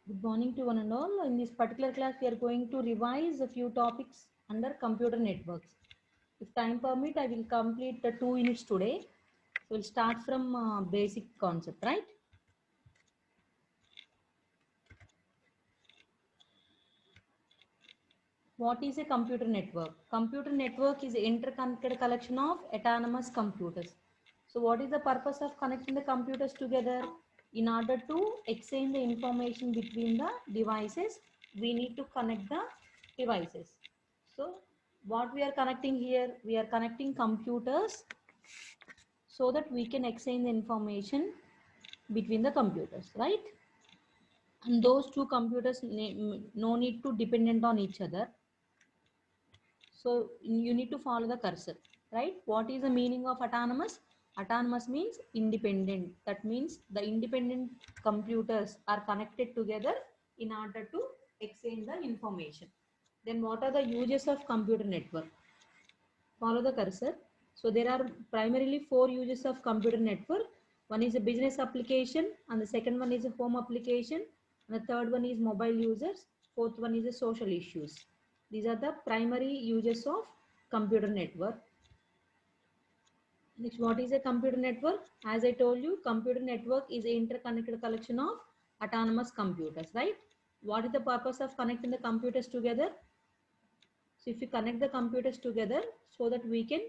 Good morning to one and all. In this particular class, we are going to revise a few topics under computer networks. If time permit, I will complete the 2 units today. So we'll start from basic concept, right? What is a computer network? Computer network is an interconnected collection of autonomous computers. So what is the purpose of connecting the computers together? In order to exchange the information between the devices, we need to connect the devices. So what we are connecting here, we are connecting computers so that we can exchange the information between the computers, right? And those two computers no need to dependent on each other. So you need to follow the cursor, right? What is the meaning of autonomous? Autonomous means independent. That means the independent computers are connected together in order to exchange the information. Then what are the uses of computer network? Follow the cursor. So there are primarily 4 uses of computer network. One is a business application, and the second one is a home application, and the third one is mobile users, fourth one is a social issues. These are the primary uses of computer network. Next, what is a computer network? As I told you, computer network is an interconnected collection of autonomous computers, right? What is the purpose of connecting the computers together? So if you connect the computers together so that we can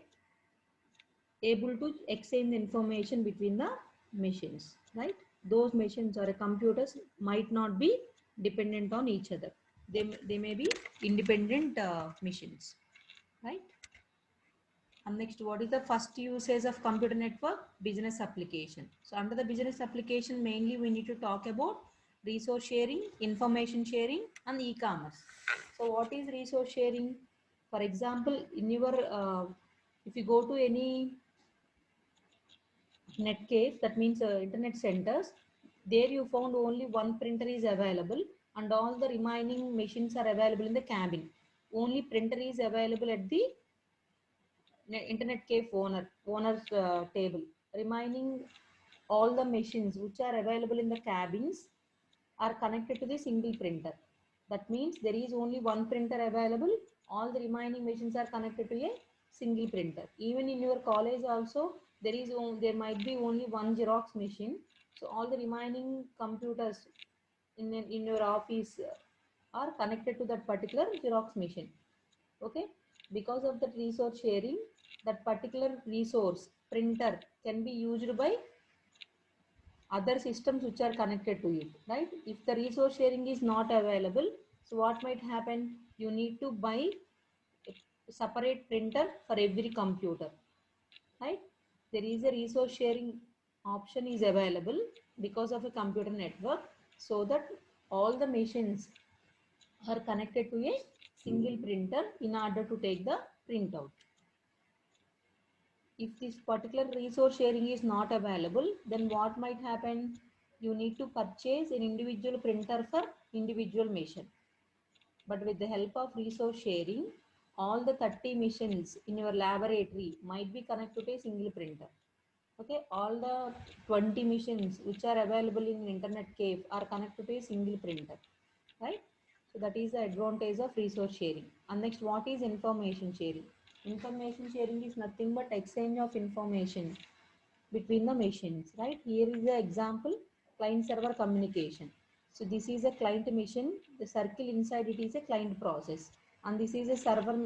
able to exchange the information between the machines, right? Those machines or computers might not be dependent on each other. They may be independent machines, right? And next, what is the first usage of computer network? Business application. So under the business application, mainly we need to talk about resource sharing, information sharing, and e-commerce. So what is resource sharing? For example, in your if you go to any net cave, that means internet centers, there you found only one printer is available and all the remaining machines are available in the cabin. Only printer is available at the internet cave owner's table. Remaining all the machines which are available in the cabins are connected to the single printer. That means there is only one printer available. All the remaining machines are connected to a single printer. Even in your college also, there might be only one Xerox machine. So all the remaining computers in your office are connected to that particular Xerox machine. Okay, because of that resource sharing, that particular resource printer can be used by other systems which are connected to it, right? If the resource sharing is not available, so what might happen? You need to buy a separate printer for every computer, right? There is a resource sharing option is available because of a computer network, so that all the machines are connected to a single printer in order to take the printout. If this particular resource sharing is not available, then what might happen? You need to purchase an individual printer for individual machine. But with the help of resource sharing, all the 30 machines in your laboratory might be connected to a single printer. Okay, all the 20 machines which are available in internet cave are connected to a single printer, right? So that is the advantage of resource sharing. And next, what is information sharing? Information sharing is nothing but exchange of information between the machines, right? Here is the example, client server communication. So this is a client machine, the circle inside it is a client process, and this is a server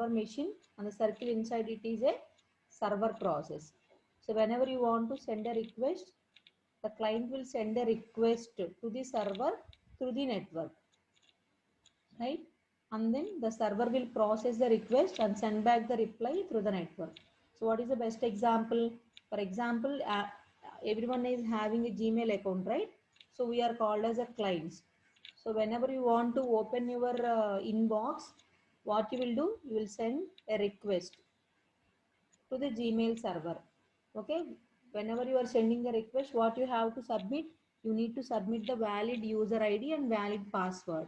machine, and the circle inside it is a server process. So whenever you want to send a request, the client will send a request to the server through the network, right? And then the server will process the request and send back the reply through the network. So what is the best example? For example, everyone is having a Gmail account, right? So we are called as a clients. So whenever you want to open your inbox, what you will do? You will send a request to the Gmail server. Okay, whenever you are sending the request, what you have to submit? You need to submit the valid user ID and valid password,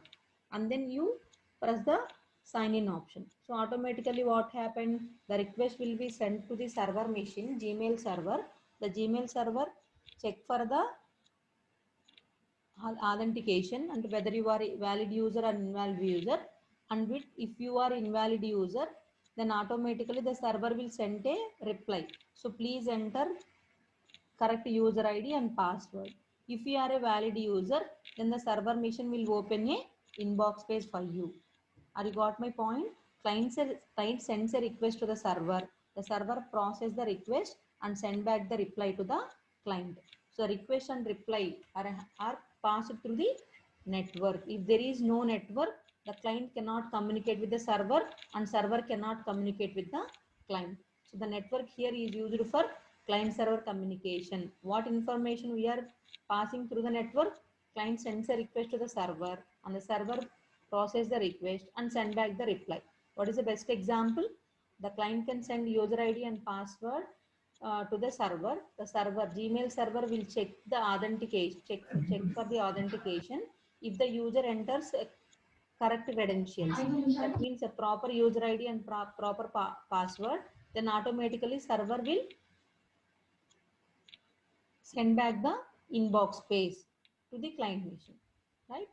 and then you press the sign in option. So automatically what happened? The request will be sent to the server machine, Gmail server. The Gmail server check for the authentication and whether you are a valid user or invalid user. And with, if you are invalid user, then automatically the server will send a reply. So please enter correct user ID and password. If you are a valid user, then the server machine will open a inbox page for you. Are you got my point? Client sends a request to the server. The server process the request and send back the reply to the client. So request and reply are passed through the network. If there is no network, the client cannot communicate with the server and server cannot communicate with the client. So the network here is used for client server communication. What information we are passing through the network? Client sends a request to the server and the server process the request and send back the reply. What is the best example? The client can send user ID and password to the server. The server, Gmail server will check the authentication, check for the authentication. If the user enters correct credentials, that means a proper user ID and proper password, then automatically server will send back the inbox page to the client machine, right?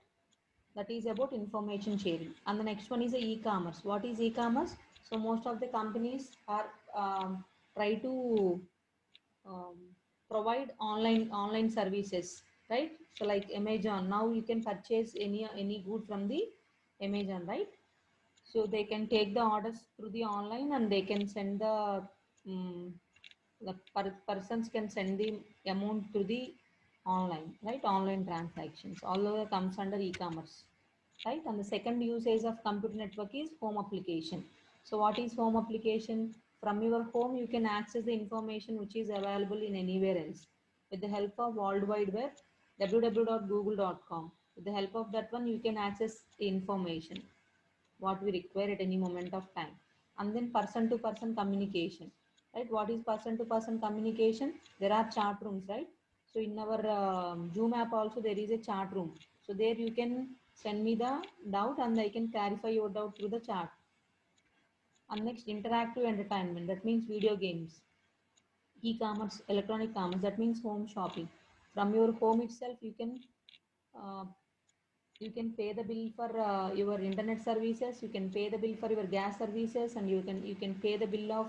That is about information sharing. And the next one is the e-commerce. What is e-commerce? So most of the companies are try to um, provide online services, right? So like Amazon, now you can purchase any good from the Amazon, right? So they can take the orders through the online and they can send um, the persons can send the amount to the online, right? Online transactions, all of that comes under e-commerce, right? And the second usage of computer network is home application. So what is home application? From your home you can access the information which is available in anywhere else with the help of world wide web, www.google.com. With the help of that one you can access information what we require at any moment of time. And then person to person communication, right? What is person to person communication? There are chat rooms, right? So in our Zoom app also there is a chat room. So there you can send me the doubt and I can clarify your doubt through the chat. And next, interactive entertainment, that means video games. E-commerce, electronic commerce, that means home shopping. From your home itself uh, you can pay the bill for your internet services, you can pay the bill for your gas services, and you can pay the bill of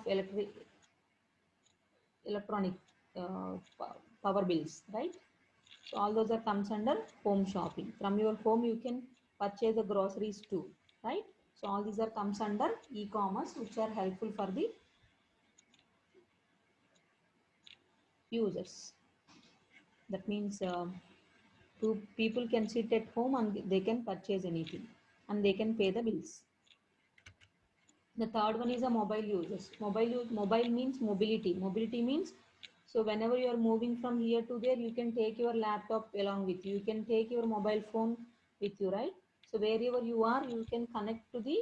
electronic power bills, right? So all those are comes under home shopping. From your home you can purchase the groceries too, right? So all these are comes under e-commerce, which are helpful for the users. That means two people can sit at home and they can purchase anything and they can pay the bills. The third one is a mobile users. Mobile means mobility. Mobility means, so whenever you are moving from here to there, you can take your laptop along with you. You can take your mobile phone with you, right? So wherever you are, you can connect to the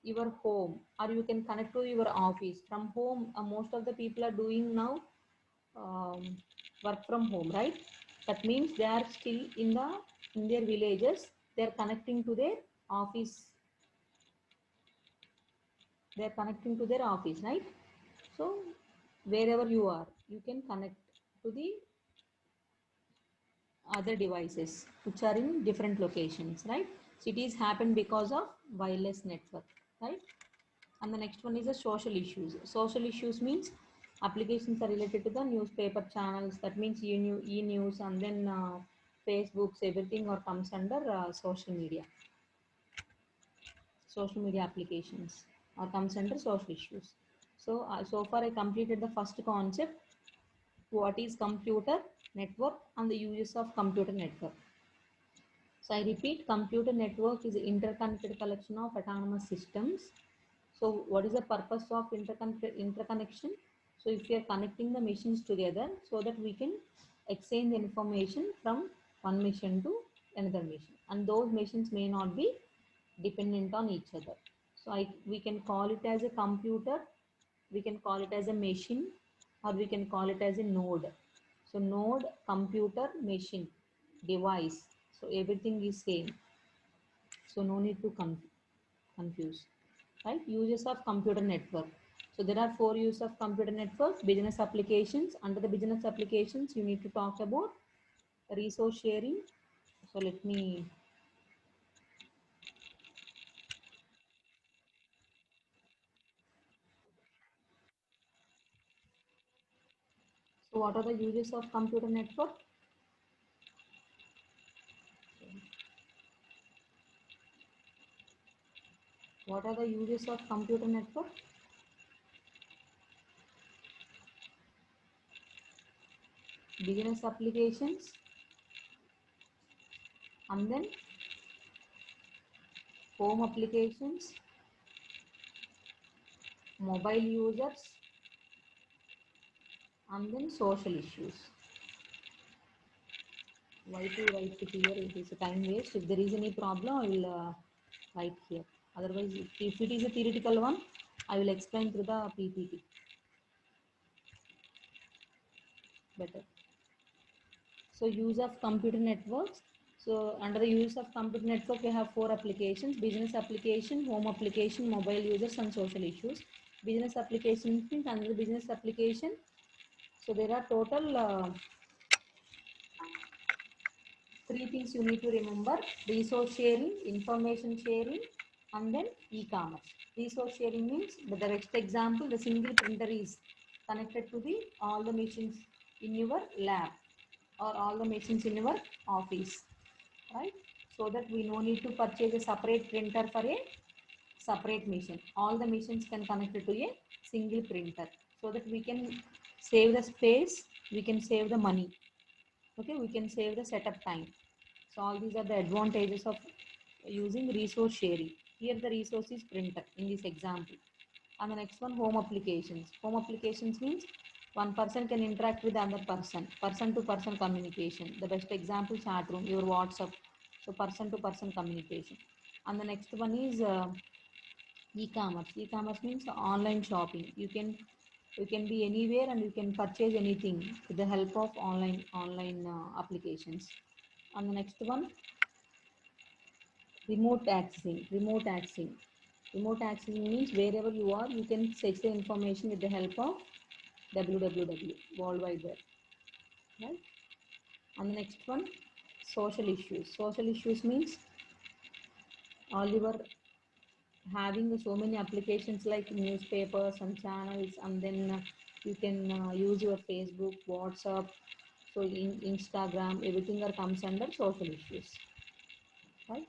your home or you can connect to your office. From home, most of the people are doing now um, work from home, right? That means they are still in their villages. They are connecting to their office, they are connecting to their office, right? So wherever you are you can connect to the other devices which are in different locations, right? So it is happened because of wireless network, right? And the next one is the social issues. Social issues means applications are related to the newspaper channels, that means e-news, and then Facebooks, everything or comes under social media applications or comes under social issues. So so far I completed the first concept, what is computer network and the uses of computer network. So I repeat, computer network is an interconnected collection of autonomous systems. So what is the purpose of interconnection? So if we are connecting the machines together so that we can exchange information from one machine to another machine, and those machines may not be dependent on each other. So we can call it as a computer, we can call it as a machine, or we can call it as a node. So node, computer, machine, device. So everything is same. So no need to confuse, right? Uses of computer network. So there are 4 uses of computer network. Business applications. Under the business applications, you need to talk about resource sharing, So let me so what are the uses of computer network? What are the uses of computer network? Business applications, and then home applications, mobile users, and then social issues. Why to write it here? It is a time waste. If there is any problem, I will write here. Otherwise, if it is a theoretical one, I will explain through the PPT. Better. So use of computer networks. So under the use of computer network, we have 4 applications: business application, home application, mobile users, and social issues. Business application means under the business application. So there are total 3 things you need to remember: resource sharing, information sharing, and then e-commerce. Resource sharing means the best example, the single printer is connected to the all the machines in your lab or all the machines in your office, right? So that we no need to purchase a separate printer for a separate machine. All the machines can connect to a single printer, so that we can save the space, we can save the money. Okay, we can save the setup time. So all these are the advantages of using resource sharing. Here the resource is printer in this example. And the next one, home applications. Home applications means one person can interact with another person, person to person communication. The best example, chat room, your WhatsApp. So person to person communication. And the next one is e-commerce. E-commerce means online shopping. You can be anywhere and you can purchase anything with the help of online applications. And the next one, remote accessing. Remote accessing means wherever you are, you can search the information with the help of www, World Wide Web, right? And the next one, social issues. Social issues means all your having so many applications like newspapers and channels, and then you can use your Facebook, WhatsApp, so in Instagram, everything are comes under social issues, right?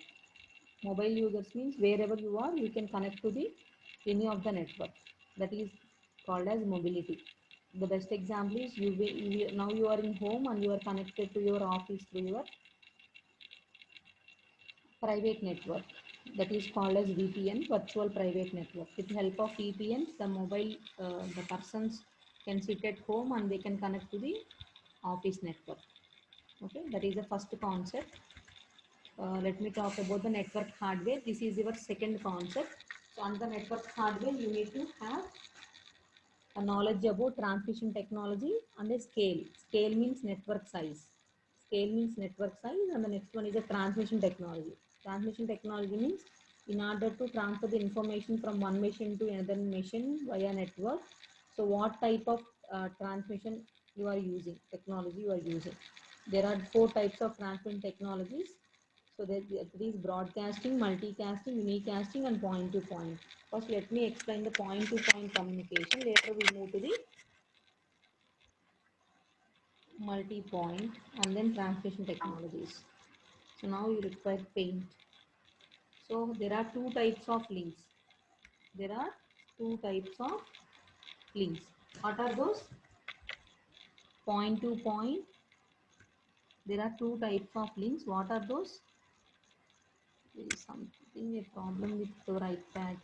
Mobile users means wherever you are, you can connect to the any of the network. That is called as mobility. The best example is now you are in home and you are connected to your office through your private network. That is called as VPN, virtual private network. With the help of VPN, the persons can sit at home and they can connect to the office network. Okay, that is the first concept. Let me talk about the network hardware. This is your second concept. So on the network hardware, you need to have a knowledge about transmission technology and a scale. Scale means network size. Scale means network size, and the next one is a transmission technology. Transmission technology means in order to transfer the information from one machine to another machine via network. So what type of transmission you are using, technology you are using. There are 4 types of transmission technologies. So there is broadcasting, multicasting, unicasting, and point to point. First, let me explain the point to point communication. Later, we move to the multi point and then transmission technologies. So now you require paint. So there are 2 types of links. There are 2 types of links. What are those? Point to point. There are 2 types of links. What are those? There is something, a problem with the right pad.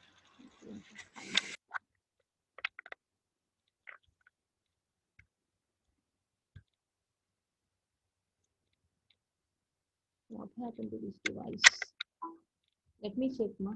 What happened to this device? Let me check, ma.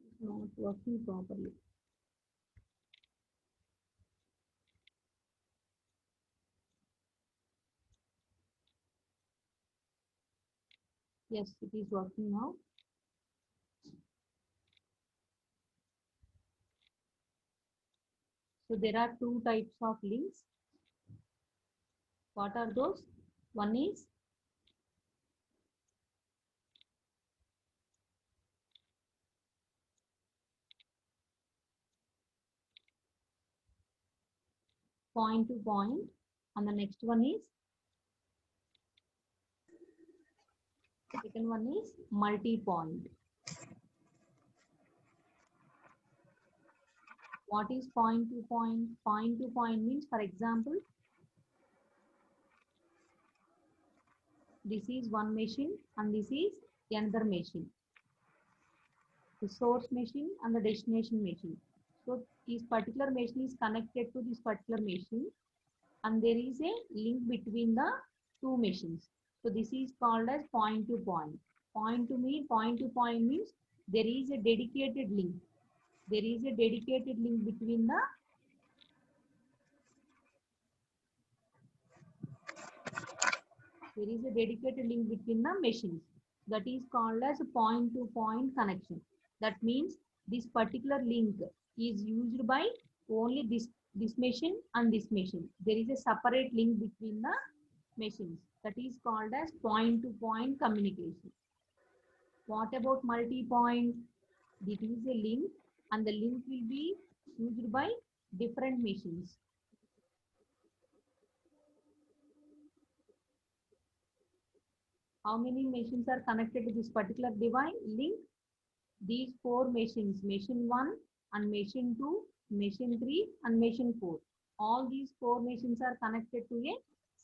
It's not working properly. Yes, it is working now. So there are two types of links. What are those? One is point to point, and the next one is, second one is multi-point. What is point to point? Point to point means, for example, this is one machine and this is another machine. The source machine and the destination machine. So this particular machine is connected to this particular machine, and there is a link between the two machines. So this is called as point to point. Point to point means there is a dedicated link. There is a dedicated link between the machines. That is called as a point to point connection. That means this particular link is used by only this machine and this machine. There is a separate link between the machines. That is called as point to point communication. What about multi-point? It is a link, and the link will be used by different machines. How many machines are connected to this particular device link? These four machines, machine 1 and machine 2, machine 3 and machine 4. All these four machines are connected to a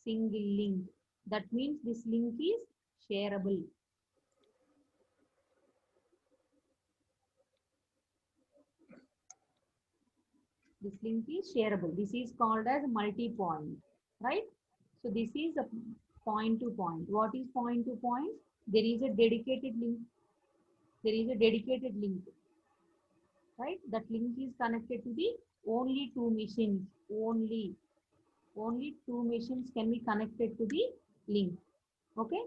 single link. That means this link is shareable. This link is shareable. This is called as multi-point, right? So this is a point to point. What is point to point? There is a dedicated link. There is a dedicated link, right? That link is connected to the only two machines. Only two machines can be connected to the link. Okay?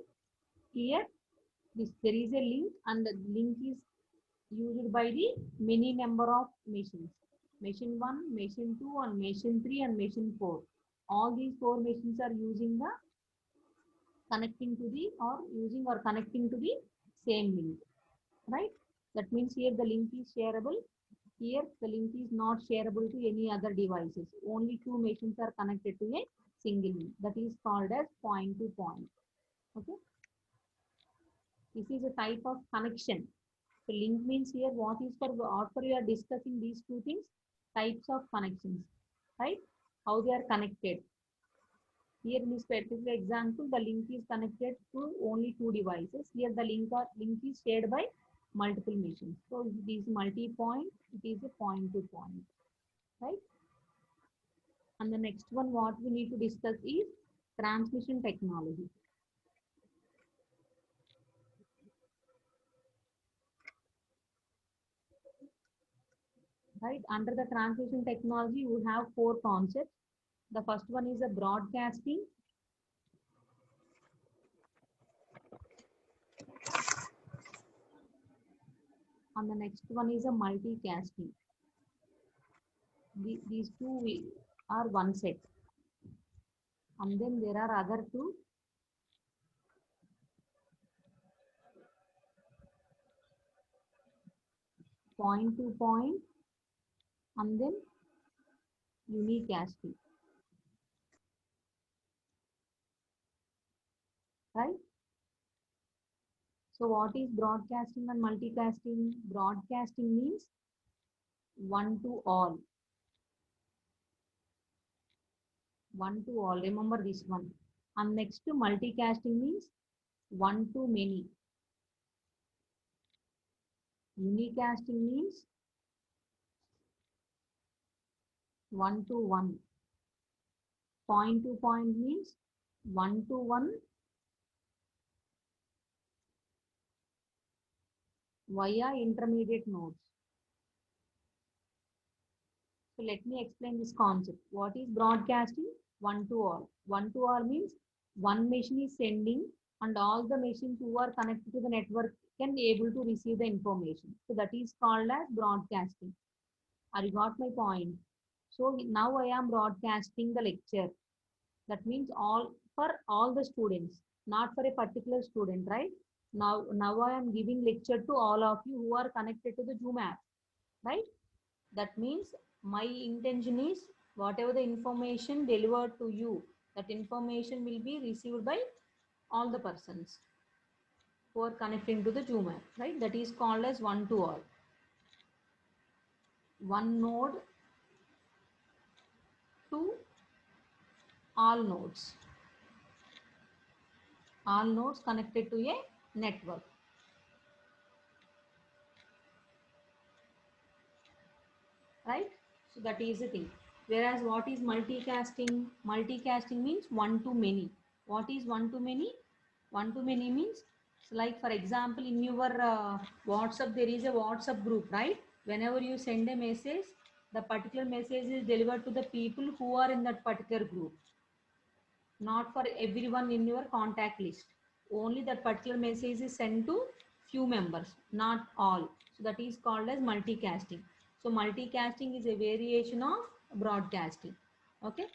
Here, there is a link, and the link is used by the many number of machines. Machine 1, machine 2, and machine 3, and machine 4. All these four machines are using the connecting to the or connecting to the same link, right? That means here the link is shareable. Here the link is not shareable to any other devices. Only two machines are connected to a single link. That is called as point to point. Okay. This is a type of connection. So link means here what for you are discussing these two things, types of connections, right? How they are connected. Here in this particular example, the link is connected to only two devices. Here the link is shared by multiple machines. So it is multi-point, it is a point to point, right? And the next one what we need to discuss is transmission technology. Right? Under the transmission technology, you have four concepts. The first one is a broadcasting. And the next one is a multicasting. These two are one set. And then there are other two. Point to point, and then unicasting. Right? So what is broadcasting and multicasting? Broadcasting means one to all. One to all. Remember this one. And next to multicasting means one to many. Unicasting means one to one. Point to point means one to one via intermediate nodes. So let me explain this concept. What is broadcasting? One to all. One to all means one machine is sending and all the machines who are connected to the network can be able to receive the information. So that is called as broadcasting. Are you got my point? So now I am broadcasting the lecture. That means all for all the students, not for a particular student, right? Now I am giving lecture to all of you who are connected to the Zoom app, right? That means my intention is whatever the information delivered to you, that information will be received by all the persons who are connecting to the Zoom app, right? That is called as one to all. One node to all nodes. All nodes connected to a network, right? So that is the thing. Whereas what is multicasting? Multicasting means one to many. What is one to many? One to many means, so like for example, in your WhatsApp, there is a WhatsApp group, right? Whenever you send a message, the particular message is delivered to the people who are in that particular group, not for everyone in your contact list. Only that particular message is sent to few members, not all. So that is called as multicasting. So multicasting is a variation of broadcasting. Okay.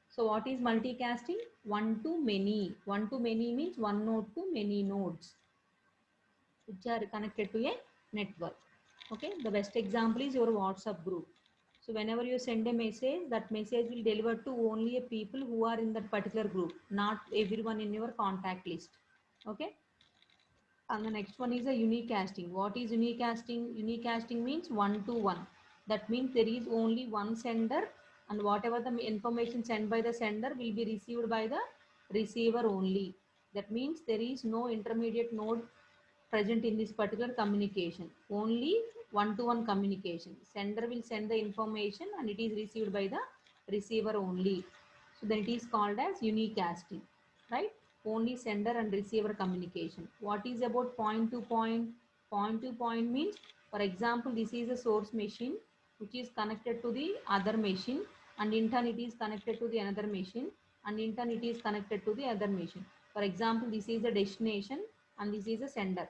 So what is multicasting? One to many. One to many means one node to many nodes which are connected to a network. Okay. The best example is your WhatsApp group. So whenever you send a message, that message will deliver to only a people who are in that particular group, not everyone in your contact list. Okay. And the next one is a unique casting. What is unique casting? Unique casting means one to one. That means there is only one sender, and whatever the information sent by the sender will be received by the receiver only. That means there is no intermediate node present in this particular communication. Only one to one communication. Sender will send the information and it is received by the receiver only. So then it is called as unique casting, right? Only sender and receiver communication. What is about point to point? Point to point means, for example, this is a source machine which is connected to the other machine, and in turn it is connected to the another machine, and in turn it is connected to the other machine. For example, this is the destination and this is a sender,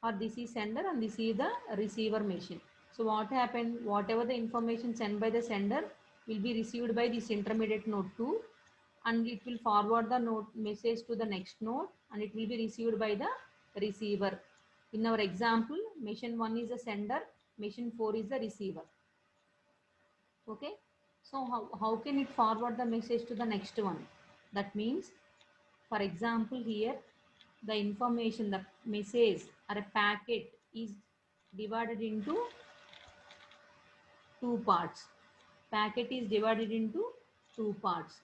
or this is sender and this is the receiver machine. So what happened? Whatever the information sent by the sender will be received by this intermediate node 2, and it will forward the node message to the next node, and it will be received by the receiver. In our example, machine 1 is the sender, machine 4 is the receiver. Okay. So how can it forward the message to the next one? That means, for example, here the information, the message or a packet is divided into two parts. Packet is divided into two parts.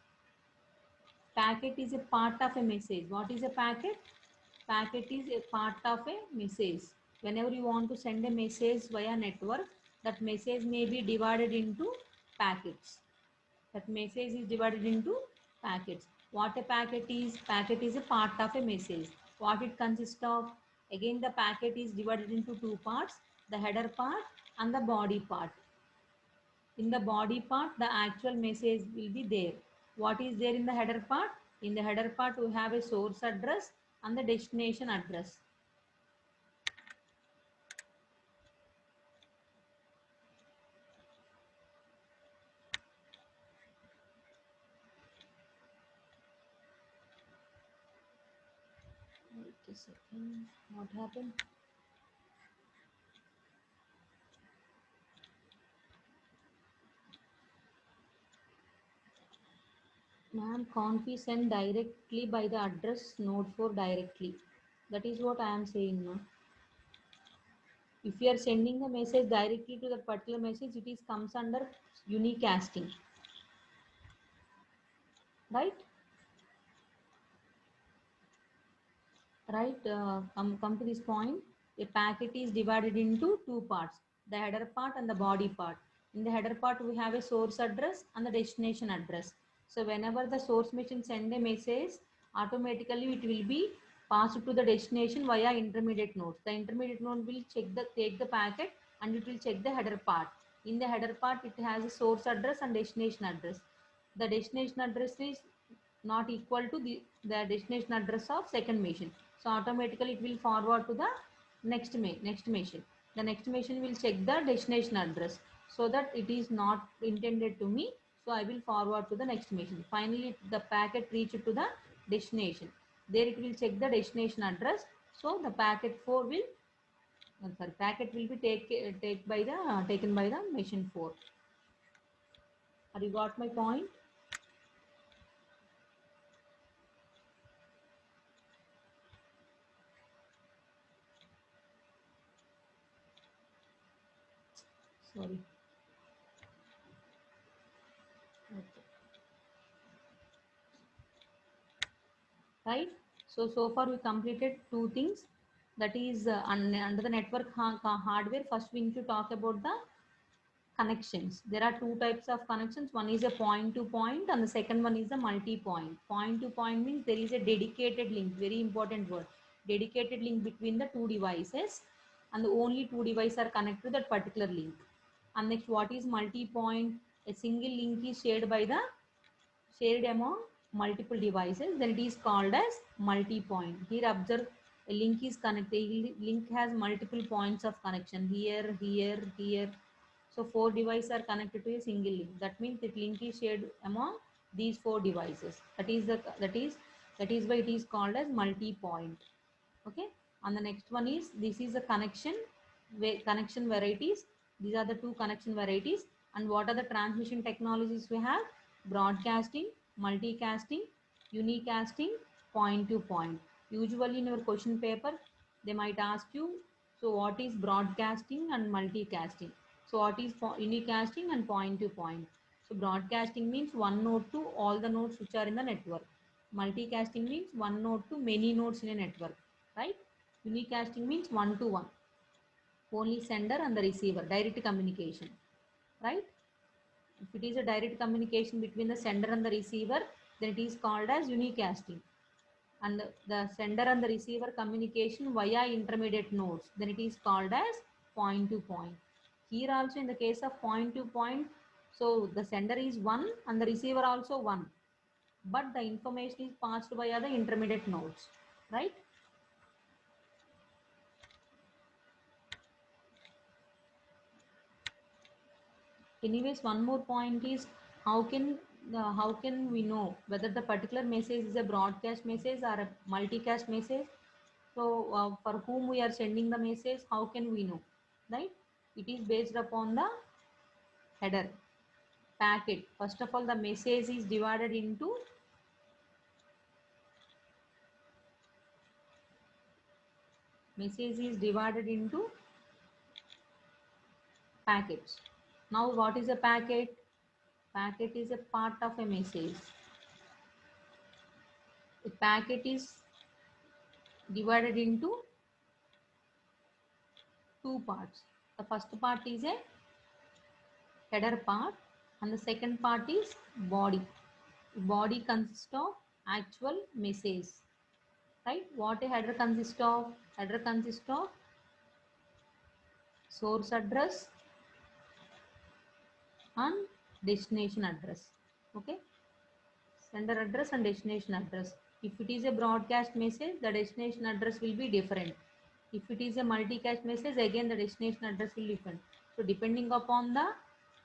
Packet is a part of a message. What is a packet? Packet is a part of a message. Whenever you want to send a message via network, that message may be divided into packets. That message is divided into packets. What a packet is? Packet is a part of a message. What it consists of? Again, the packet is divided into two parts, the header part and the body part. In the body part, the actual message will be there. What is there in the header part? In the header part, we have a source address and the destination address. Wait a second. What happened? Ma'am, can't be sent directly by the address node 4 directly. That is what I am saying, ma'am. If you are sending the message directly to that particular message, it is comes under unique casting, right? Right. Come to this point. A packet is divided into two parts: the header part and the body part. In the header part, we have a source address and the destination address. So whenever the source machine send a message, automatically it will be passed to the destination via intermediate nodes. The intermediate node will take the packet, and it will check the header part. In the header part, it has a source address and destination address. The destination address is not equal to the destination address of second machine. So automatically it will forward to the next machine. The next machine will check the destination address so that it is not intended to me. So I will forward to the next machine. Finally, the packet reached to the destination. There it will check the destination address. So the packet 4 will, packet will be taken by the machine 4. Have you got my point? Sorry. Okay. Right. So far we completed two things, that is under the network hardware. First we need to talk about the connections. There are two types of connections. One is a point to point and the second one is a multi point. Point to point means there is a dedicated link, very important word, dedicated link between the two devices, and the only two devices are connected to that particular link. And next, what is multi point? A single link is shared among multiple devices, then it is called as multi-point. Here observe, a link is connected, link has multiple points of connection, here, here, here. So 4 devices are connected to a single link. That means that link is shared among these 4 devices. That is why it is called as multi-point. Okay. And the next one is, this is a connection varieties. These are the two connection varieties. And what are the transmission technologies we have? Broadcasting, multicasting, unicasting, point to point. Usually in your question paper they might ask you, so what is broadcasting and multicasting? So what is unicasting and point to point? So broadcasting means one node to all the nodes which are in the network. Multicasting means one node to many nodes in a network, right? Unicasting means one to one, only sender and the receiver, direct communication, right? If it is a direct communication between the sender and the receiver, then it is called as unicasting. And the sender and the receiver communication via intermediate nodes, then it is called as point to point. Here also in the case of point to point, so the sender is one and the receiver also one, but the information is passed via the intermediate nodes, right? Anyways, one more point is, how can we know whether the particular message is a broadcast message or a multicast message? So for whom we are sending the message, how can we know, right? It is based upon the header packet. First of all, the message is divided into packets. Now what is a packet? Packet is a part of a message. A packet is divided into two parts. The first part is a header part and the second part is body. Body consists of actual message, right? What a header consists of? Header consists of source address and destination address. Okay, sender address and destination address. If it is a broadcast message, the destination address will be different. If it is a multicast message, again the destination address will be different. So depending upon the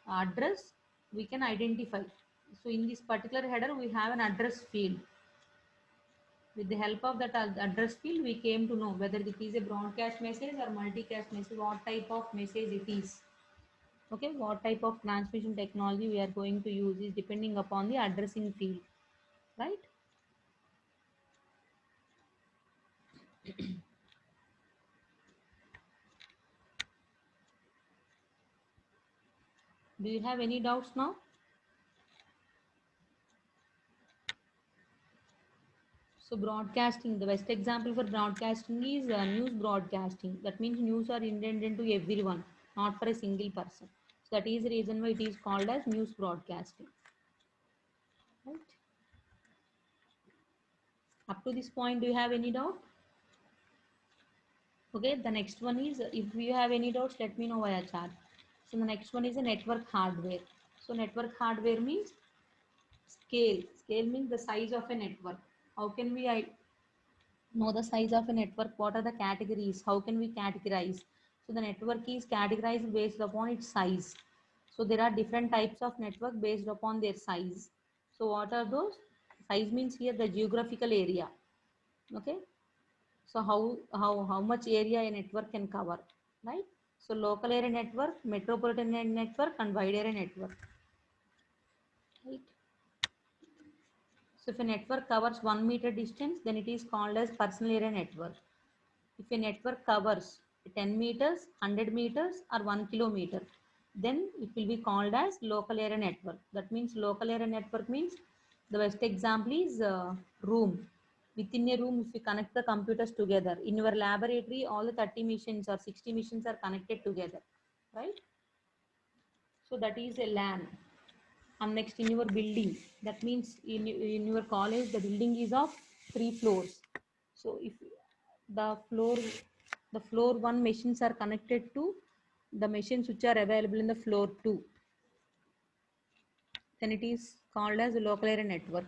address, we can identify. So in this particular header, we have an address field. With the help of that address field, we came to know whether it is a broadcast message or multicast message, what type of message it is. Okay, what type of transmission technology we are going to use is depending upon the addressing field, right? Do you have any doubts now? So broadcasting, the best example for broadcasting is news broadcasting. That means news are intended to everyone, not for a single person. So that is the reason why it is called as news broadcasting. Right? Up to this point, do you have any doubt? Okay, the next one is, if you have any doubts, let me know via chat. So the next one is a network hardware. So network hardware means Scale means the size of a network. How can we know the size of a network? What are the categories? How can we categorize? So the network is categorized based upon its size. So there are different types of network based upon their size. So what are those? Size means here the geographical area. Okay. So how much area a network can cover, right? So local area network, metropolitan area network, and wide area network, right? So if a network covers 1 meter distance, then it is called as personal area network. If a network covers 10 meters, 100 meters, or 1 kilometer, then it will be called as local area network. That means local area network means the best example is room. Within a room, if you connect the computers together, in your laboratory, all the 30 machines or 60 machines are connected together, right? So that is a LAN. And next in your building, that means in your college, the building is of 3 floors. So if the floor the floor 1 machines are connected to the machines which are available in the floor 2, then it is called as a local area network.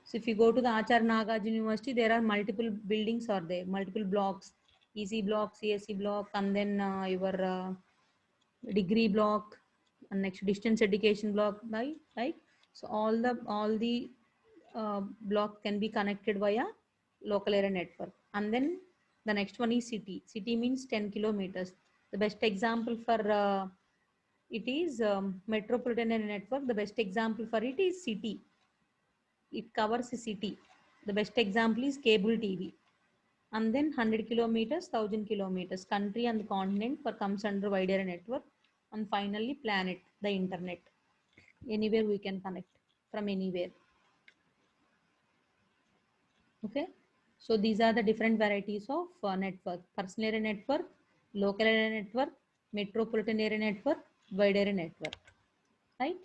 So if you go to the Achar Nagarjuna University, there are multiple buildings are there, multiple blocks, EC block, CSE block, and then your degree block, and next distance education block, right? So all the block can be connected via local area network. And then the next one is city means 10 kilometers. The best example for it is metropolitan area network. The best example for it is city. It covers a city. The best example is cable TV. And then 100 kilometers, 1000 kilometers, country and continent for comes under wide area network. And finally planet, the internet. Anywhere we can connect from anywhere. Okay. So these are the different varieties of network: personal area network, local area network, metropolitan area network, wide area network, right?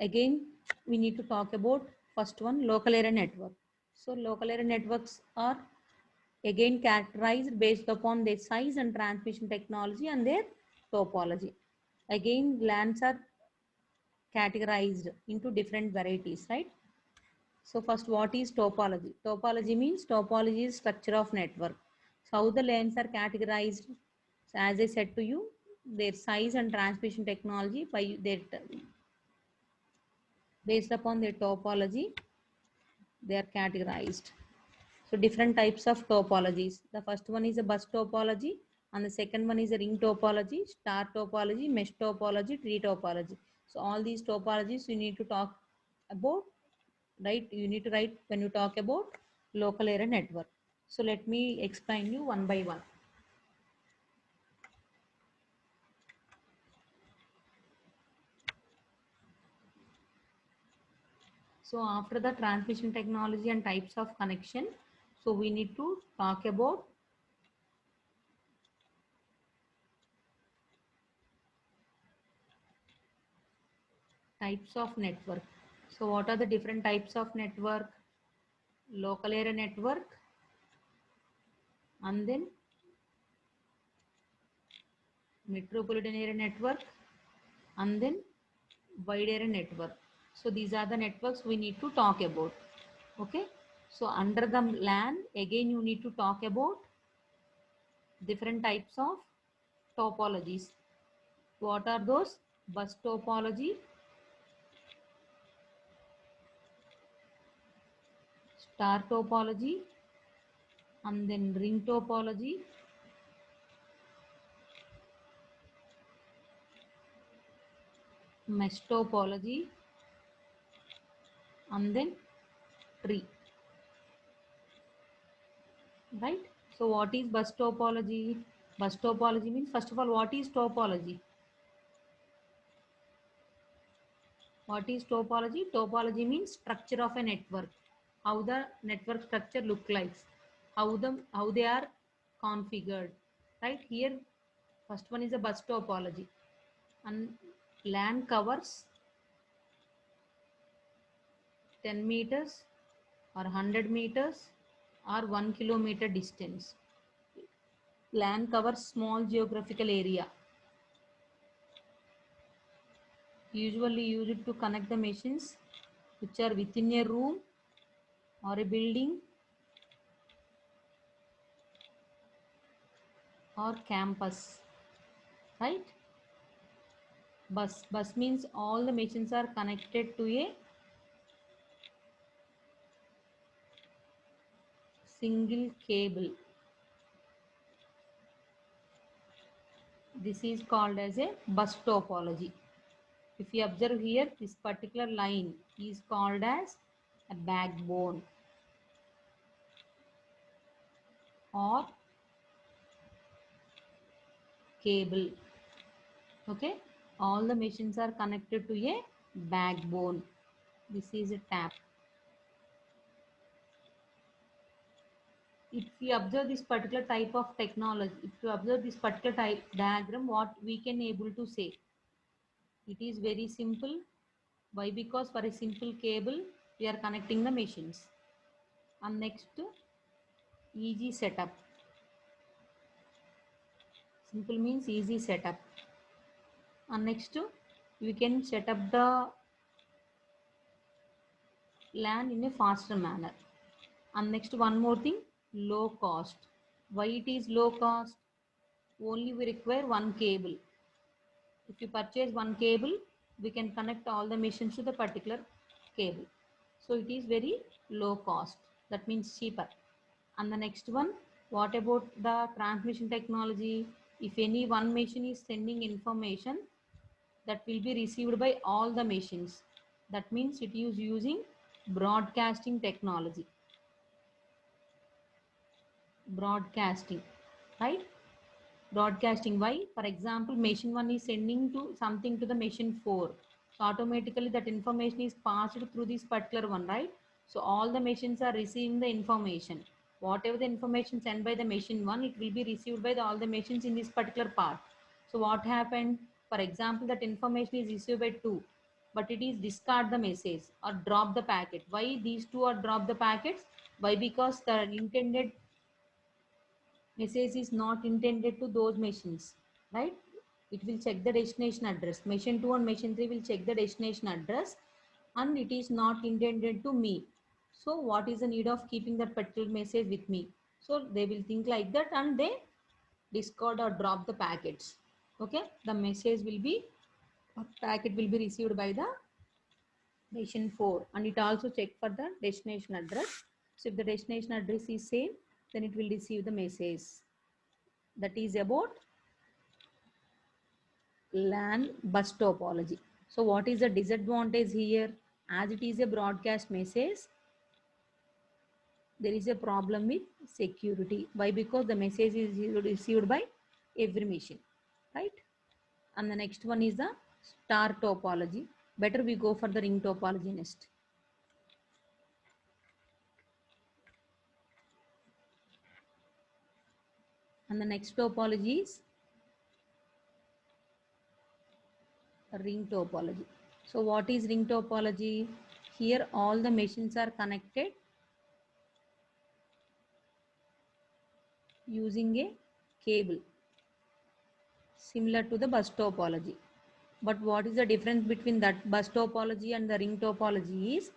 Again, we need to talk about first one, local area network. So local area networks are again characterized based upon their size and transmission technology and their topology. Again, LANs are categorized into different varieties, right? So first, what is topology? Topology means topology is structure of network. So how the LANs are categorized? So as I said to you, their size and transmission technology by their based upon their topology, they are categorized. So different types of topologies. The first one is a bus topology, and the second one is a ring topology, star topology, mesh topology, tree topology. So all these topologies you need to talk about, right? You need to write when you talk about local area network. So let me explain you one by one. So after the transmission technology and types of connection, so we need to talk about types of network. So what are the different types of network? Local area network, and then metropolitan area network, and then wide area network. So these are the networks we need to talk about. Okay. So under the LAN, again you need to talk about different types of topologies. What are those? Bus topology, star topology, and then ring topology, mesh topology, and then tree, right? So what is bus topology? Bus topology means, first of all, what is topology? What is topology? Topology means structure of a network. How the network structure look like, how they are configured. Right here, first one is a bus topology, and LAN covers 10 meters or 100 meters or 1 kilometer distance. LAN covers small geographical area. Usually used to connect the machines which are within a room or a building or campus, right? Bus means all the machines are connected to a single cable. This is called as a bus topology. If you observe here, this particular line is called as a backbone or cable. Okay, all the machines are connected to a backbone. This is a tap. If we observe this particular type of technology, if you observe this particular type diagram, what we can able to say? It is very simple. Why? Because for a simple cable, we are connecting the machines. And next, easy setup. Simple means easy setup. And next, we can set up the LAN in a faster manner. And next, one more thing, low cost. Why it is low cost? Only we require one cable. If you purchase one cable, we can connect all the machines to the particular cable. So it is very low cost. That means cheaper. And the next one, what about the transmission technology? If any one machine is sending information, that will be received by all the machines. That means it is using broadcasting technology. Broadcasting, right? Broadcasting. Why? For example, machine 1 is sending to something to the machine 4. So automatically that information is passed through this particular one, right? So all the machines are receiving the information. Whatever the information sent by the machine 1, it will be received by all the machines in this particular part. So what happened? For example, that information is received by 2, but it is discard the message or drop the packet. Why these two are drop the packets? Why? Because the intended message is not intended to those machines, right? It will check the destination address. Machine 2 and machine 3 will check the destination address and it is not intended to me. So what is the need of keeping that particular message with me? So they will think like that and they discard or drop the packets. Okay, the message will be, a packet will be received by the machine 4 and it also check for the destination address. So if the destination address is same, then it will receive the message. That is about LAN bus topology. So what is the disadvantage here? As it is a broadcast message, there is a problem with security. Why? Because the message is received by every machine, right? And the next one is the star topology. Better we go for the ring topology next. And the next topology is ring topology. So what is ring topology? Here all the machines are connected using a cable similar to the bus topology. But what is the difference between that bus topology and the ring topology is,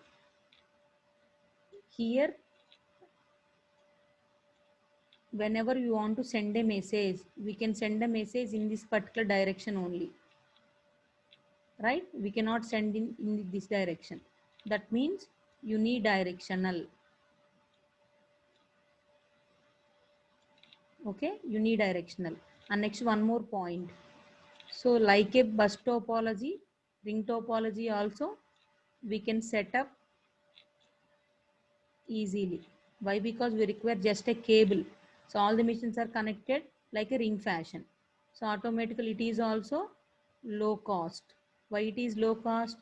here whenever you want to send a message, we can send a message in this particular direction only, right? We cannot send in this direction. That means unidirectional. Okay, unidirectional. And next, one more point. So like a bus topology, ring topology also we can set up easily. Why? Because we require just a cable. So all the machines are connected like a ring fashion. So automatically it is also low cost. Why it is low cost?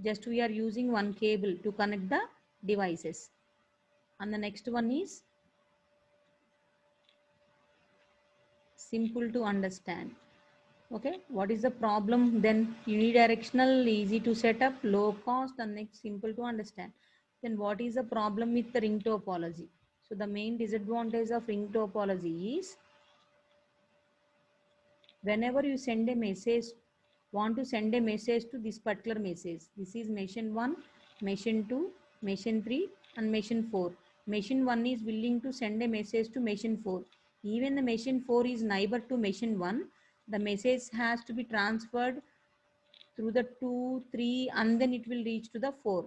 Just we are using one cable to connect the devices. And the next one is simple to understand. Okay, what is the problem then? Unidirectional, easy to set up, low cost, and next simple to understand. Then what is the problem with the ring topology? So the main disadvantage of ring topology is, whenever you want to send a message to this particular message, this is machine 1, machine 2, machine 3 and machine 4. Machine 1 is willing to send a message to machine 4. Even the machine 4 is neighbor to machine 1. The message has to be transferred through the 2, 3 and then it will reach to the 4.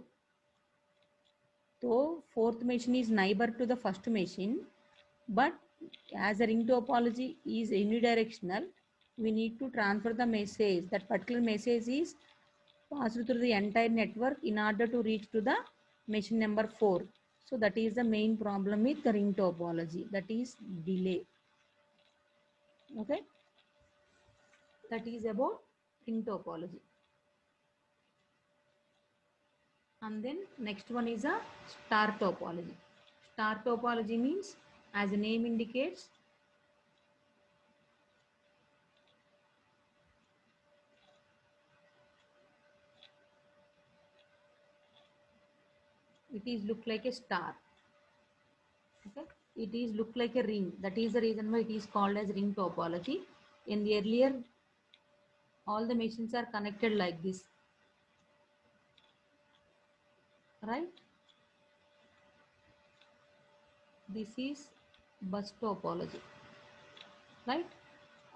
So fourth machine is neighbor to the first machine, but as the ring topology is unidirectional, we need to transfer the message. That particular message is passed through the entire network in order to reach to the machine number 4. So that is the main problem with the ring topology, that is delay. Okay, that is about ring topology. And then next one is a star topology. Star topology means, as the name indicates, it is look like a star. Okay, it is look like a ring. That is the reason why it is called as ring topology. In the earlier, all the machines are connected like this, right? This is bus topology, right?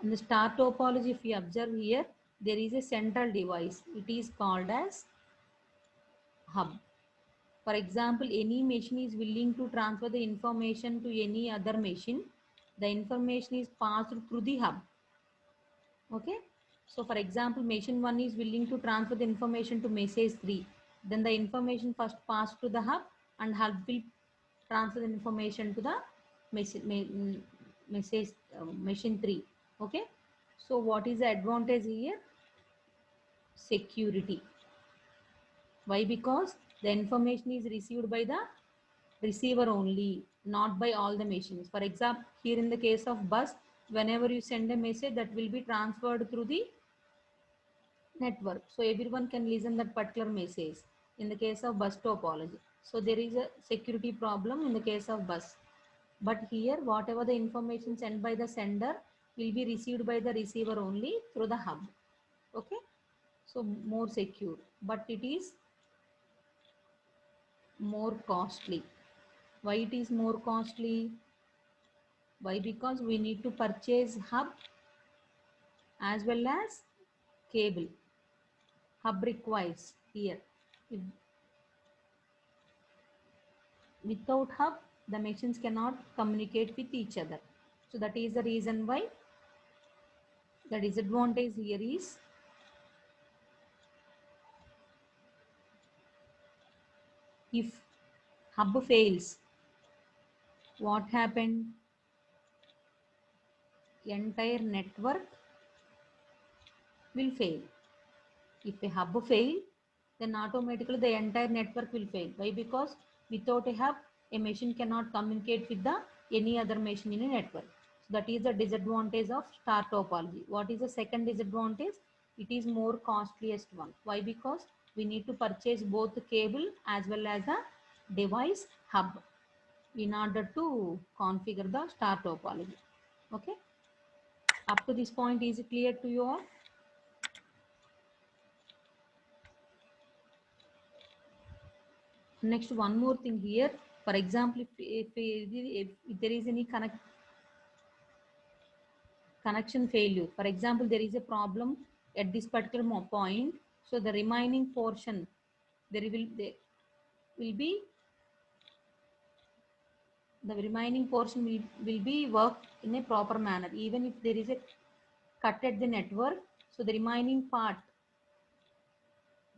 And the star topology, if you observe here, there is a central device. It is called as hub. For example, any machine is willing to transfer the information to any other machine. The information is passed through the hub. Okay. So for example, machine 1 is willing to transfer the information to message 3. Then the information first passed to the hub and hub will transfer the information to the message machine 3. Okay. So what is the advantage here? Security. Why? Because the information is received by the receiver only, not by all the machines. For example, here in the case of bus, whenever you send a message, that will be transferred through the network. So everyone can listen that particular message in the case of bus topology. So there is a security problem in the case of bus. But here, whatever the information sent by the sender will be received by the receiver only through the hub. Okay. So more secure, but it is more costly. Why it is more costly? Why? Because we need to purchase hub as well as cable. Hub requires here. If without hub, the machines cannot communicate with each other. So that is the reason why the disadvantage here is if hub fails, what happened? Entire network will fail. If a hub fail, then automatically the entire network will fail. Why? Because without a hub, a machine cannot communicate with the any other machine in a network. So that is the disadvantage of star topology. What is the second disadvantage? It is more costliest one. Why? Because we need to purchase both the cable as well as a device hub in order to configure the star topology. Okay. Up to this point, is it clear to you all? Next, one more thing here. For example, if there is any connection failure, for example, there is a problem at this particular point. So the remaining portion, there will be the remaining portion will be worked in a proper manner. Even if there is a cut at the network, so the remaining part,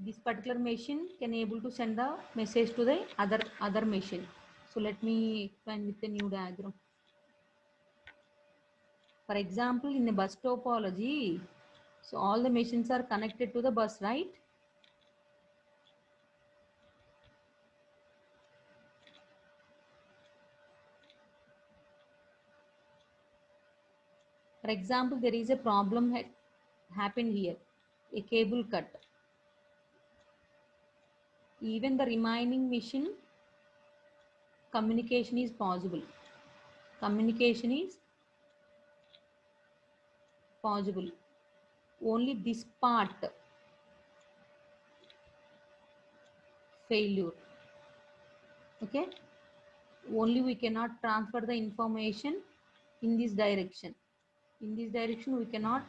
this particular machine can able to send the message to the other machine. So let me explain with the new diagram. For example, in the bus topology, so all the machines are connected to the bus, right? For example, there is a problem happened here, a cable cut. Even the remaining machine communication is possible. Communication is possible. Only this part failure. Okay, only we cannot transfer the information in this direction. In this direction we cannot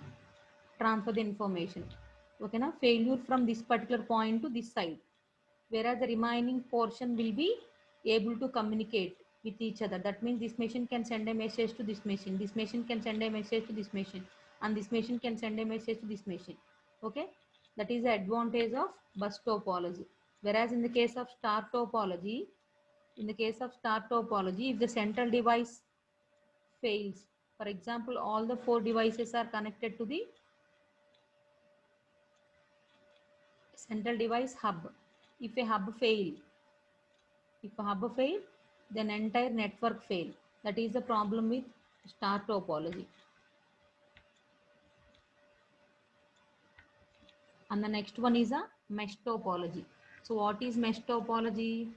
transfer the information. Okay, now failure from this particular point to this side, whereas the remaining portion will be able to communicate with each other. That means this machine can send a message to this machine, this machine can send a message to this machine, and this machine can send a message to this machine. Okay, that is the advantage of bus topology. Whereas in the case of star topology, if the central device fails, for example, all the four devices are connected to the central device hub. If a hub fail, then entire network fail. That is the problem with star topology. And the next one is a mesh topology. So what is mesh topology?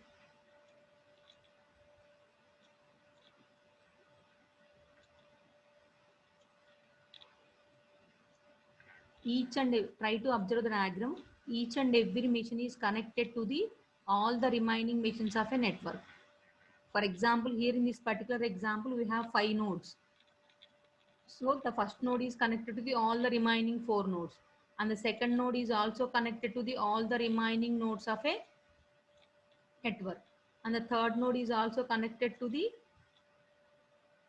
Try to observe the diagram. Each and every machine is connected to the all the remaining machines of a network. For example, here in this particular example, we have 5 nodes. So the first node is connected to the all the remaining 4 nodes, and the second node is also connected to the all the remaining nodes of a network, and the third node is also connected to the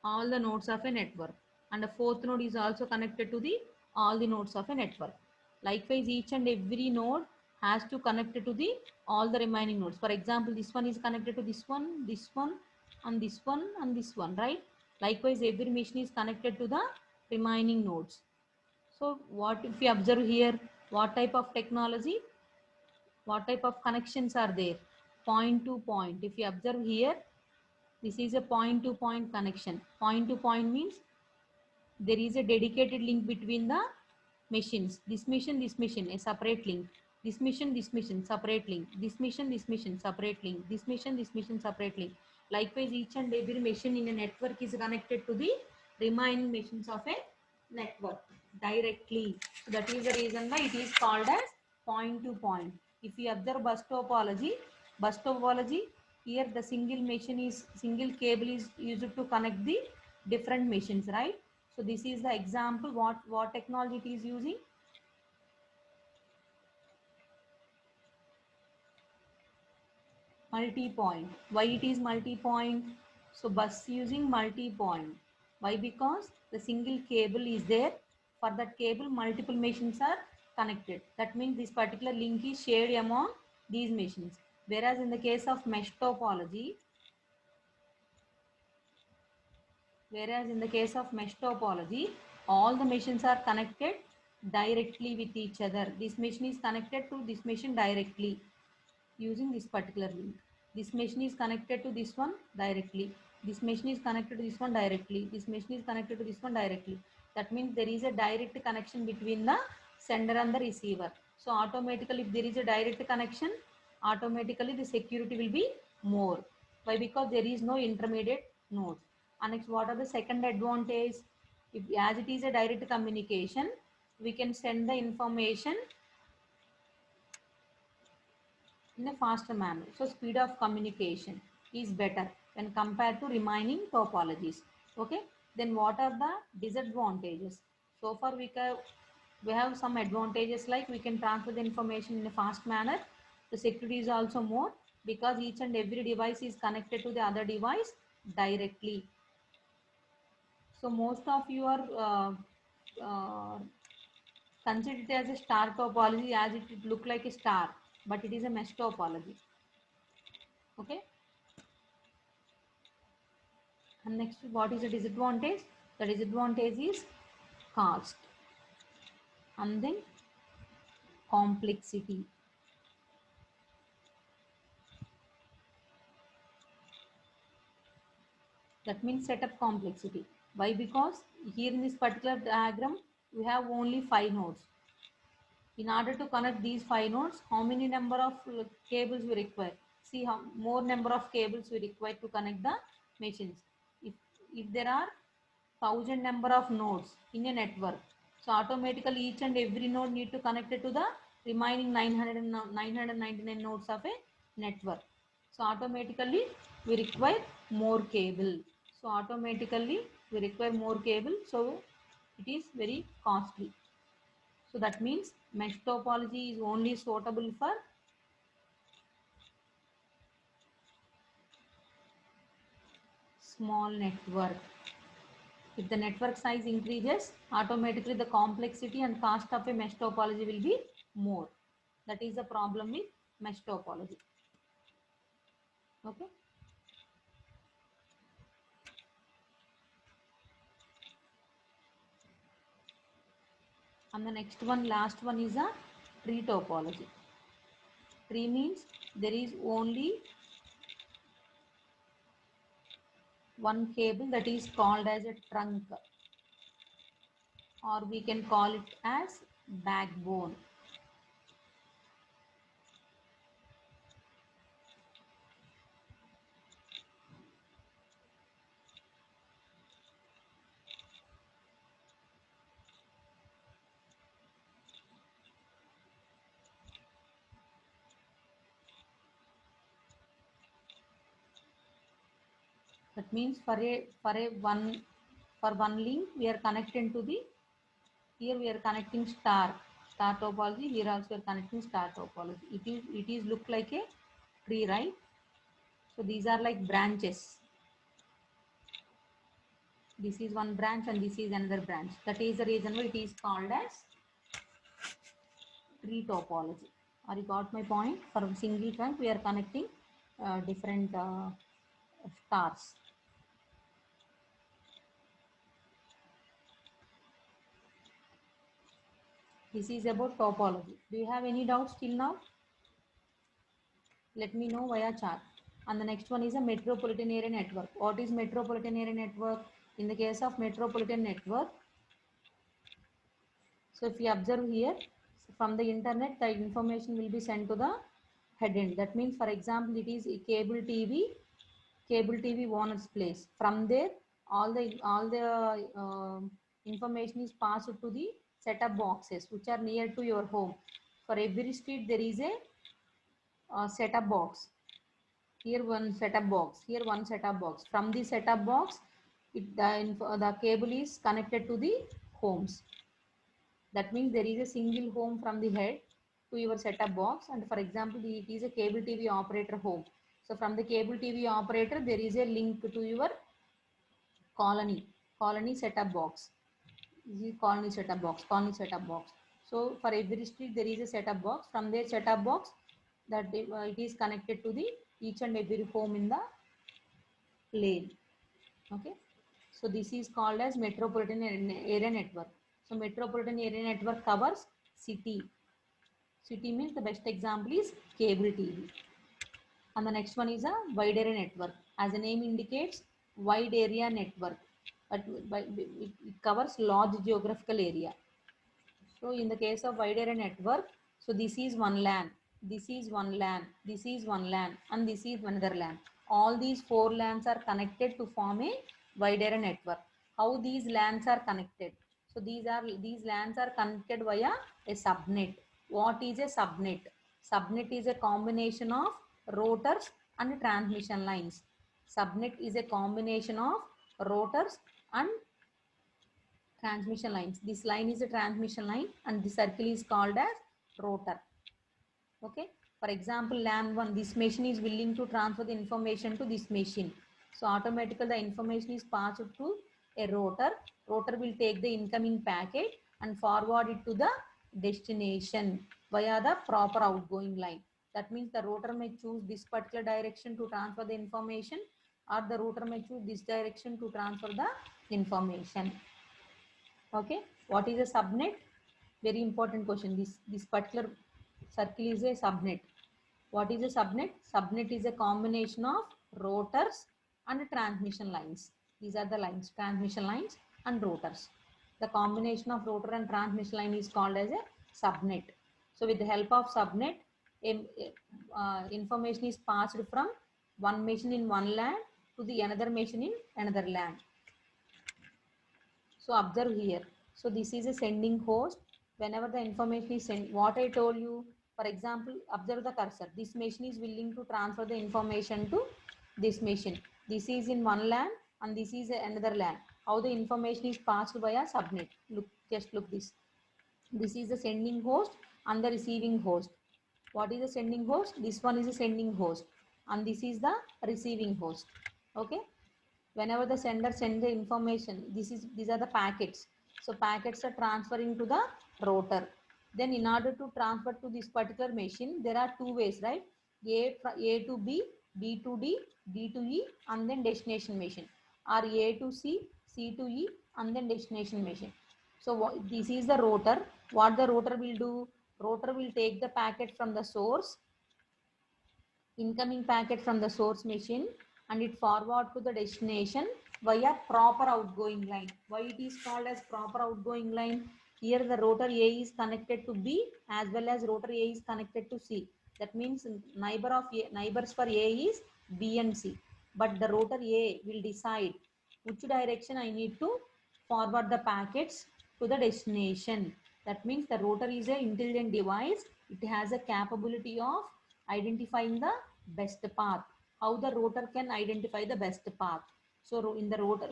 all the nodes of a network, and the fourth node is also connected to the all the nodes of a network. Likewise, each and every node has to connect to the all the remaining nodes. For example, this one is connected to this one, and this one, and this one, right? Likewise, every machine is connected to the remaining nodes. So what if we observe here, what type of technology, what type of connections are there? Point to point. If you observe here, this is a point to point connection. Point to point means there is a dedicated link between the machines. This machine, a separate link. This machine, separate link. This machine, separate link. This machine, separate link. Likewise, each and every machine in a network is connected to the remaining machines of a network directly. So that is the reason why it is called as point to point. If we observe bus topology, here the single cable is used to connect the different machines, right? So this is the example what technology it is using. Multi-point. Why it is multi-point? So bus using multi-point. Why? Because the single cable is there. For that cable, multiple machines are connected. That means this particular link is shared among these machines. Whereas in the case of mesh topology, all the machines are connected directly with each other. This machine is connected to this machine directly using this particular link. This machine is connected to this one directly. This machine is connected to this one directly. This machine is connected to this one directly. That means there is a direct connection between the sender and the receiver. So automatically, if there is a direct connection, automatically the security will be more. Why? Because there is no intermediate nodes. And next, what are the second advantage? If as it is a direct communication, we can send the information in a faster manner. So speed of communication is better when compared to remaining topologies. Okay. Then what are the disadvantages? So far we have some advantages, like we can transfer the information in a fast manner. The security is also more because each and every device is connected to the other device directly. So most of you are consider it as a star topology, as it look like a star, but it is a mesh topology. Okay. And next, what is the disadvantage? The disadvantage is cost, and then complexity. That means setup complexity. Why? Because here in this particular diagram, we have only 5 nodes. In order to connect these 5 nodes, how many number of cables we require? See how more number of cables we require to connect the machines. If there are 1000 number of nodes in a network, so automatically each and every node need to connect it to the remaining 999 nodes of a network. So automatically we require more cable. So automatically we require more cable. So it is very costly. So that means mesh topology is only suitable for small network. If the network size increases, automatically the complexity and cost of a mesh topology will be more. That is the problem with mesh topology. Okay. And the next one, last one is a tree topology. Tree means there is only one cable that is called as a trunk, or we can call it as backbone. That means for one link we are connected to the, here we are connecting star topology, here also we are connecting star topology. It is look like a tree, right? So these are like branches. This is one branch and this is another branch. That is the reason why it is called as tree topology. Are you got my point? For a single trunk we are connecting different stars. This is about topology. Do you have any doubts till now? Let me know via chat. And the next one is a metropolitan area network. What is metropolitan area network? In the case of metropolitan network, so if you observe here, from the internet, the information will be sent to the head end. That means, for example, it is a cable TV owner's place. From there, all the information is passed to the set-up boxes which are near to your home. For every street, there is a set-up box. Here one setup box, here one setup box. From the setup box, the cable is connected to the homes. That means there is a single home from the head to your setup box, and for example it is a cable TV operator home. So from the cable TV operator there is a link to your colony setup box. This is colony setup box. So for every street there is a setup box. From their setup box, that it is connected to the each and every home in the lane. Okay, so this is called as metropolitan area network. So metropolitan area network covers city means the best example is cable TV. And the next one is a wide area network. As the name indicates, wide area network, but it covers large geographical area. So in the case of wide area network, so this is one LAN, this is one LAN, this is one LAN, and this is another LAN. All these four LANs are connected to form a wide area network. How these LANs are connected? So these LANs are connected via a subnet. What is a subnet? Subnet is a combination of routers and transmission lines. Subnet is a combination of routers and transmission lines. This line is a transmission line and the circle is called as rotor. Okay. For example, LAN 1, this machine is willing to transfer the information to this machine. So automatically the information is passed to a rotor. Rotor will take the incoming packet and forward it to the destination via the proper outgoing line. That means the rotor may choose this particular direction to transfer the information, or the router may choose this direction to transfer the information. Okay, what is a subnet? Very important question. This particular circle is a subnet. What is a subnet? Subnet is a combination of routers and transmission lines. These are the lines, transmission lines and routers. The combination of router and transmission line is called as a subnet. So with the help of subnet, information is passed from one machine in one LAN to the another machine in another LAN. So observe here. So this is a sending host. Whenever the information is sent, what I told you, For example, observe the cursor. This machine is willing to transfer the information to this machine. This is in one LAN and this is another LAN. How the information is passed by a subnet. Look, just look this. This is the sending host and the receiving host. What is the sending host? This one is the sending host and this is the receiving host. Okay. Whenever the sender sends the information, these are the packets. So packets are transferring to the router. Then in order to transfer to this particular machine, there are two ways, right? A to B, B to D, D to E, and then destination machine. Or A to C, C to E, and then destination machine. So this is the router. What the router will do? Router will take the packet from the source, incoming packet from the source machine, and it forward to the destination via proper outgoing line. Why it is called as proper outgoing line? Here the router A is connected to B as well as router A is connected to C. That means neighbors for A is B and C. But the router A will decide which direction I need to forward the packets to the destination. That means the router is an intelligent device. It has a capability of identifying the best path. How the router can identify the best path? So in the router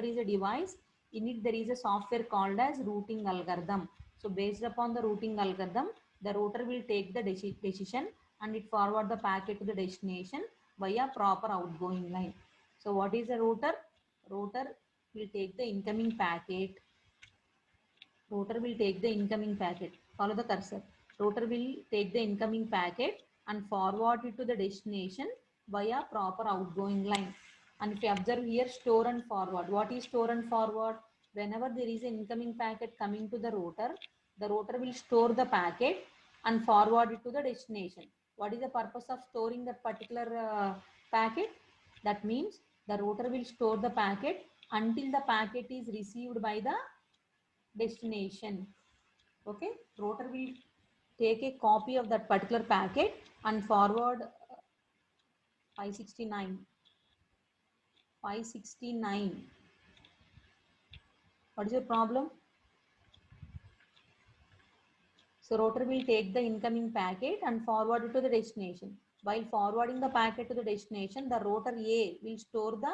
is a device. In it there is a software called as routing algorithm. So based upon the routing algorithm, the router will take the decision and it forward the packet to the destination via proper outgoing line. So what is a router? Router will take the incoming packet. Router will take the incoming packet. Follow the cursor. Router will take the incoming packet and forward it to the destination via proper outgoing line. And if you observe here, store and forward. What is store and forward? Whenever there is an incoming packet coming to the router will store the packet and forward it to the destination. What is the purpose of storing that particular packet? That means the router will store the packet until the packet is received by the destination. Okay, router will take a copy of that particular packet and forward 569. What is your problem? So router will take the incoming packet and forward it to the destination. While forwarding the packet to the destination, the router A will store the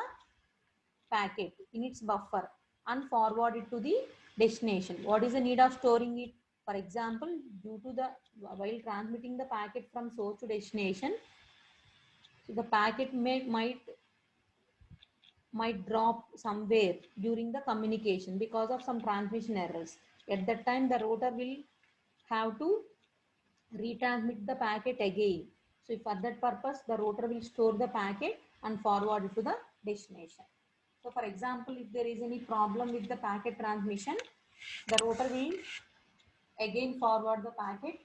packet in its buffer and forward it to the destination. What is the need of storing it? For example, due to the while transmitting the packet from source to destination, so the packet might drop somewhere during the communication because of some transmission errors. At that time, the router will have to retransmit the packet again. So for that purpose, the router will store the packet and forward it to the destination. So for example, if there is any problem with the packet transmission, the router will again forward the packet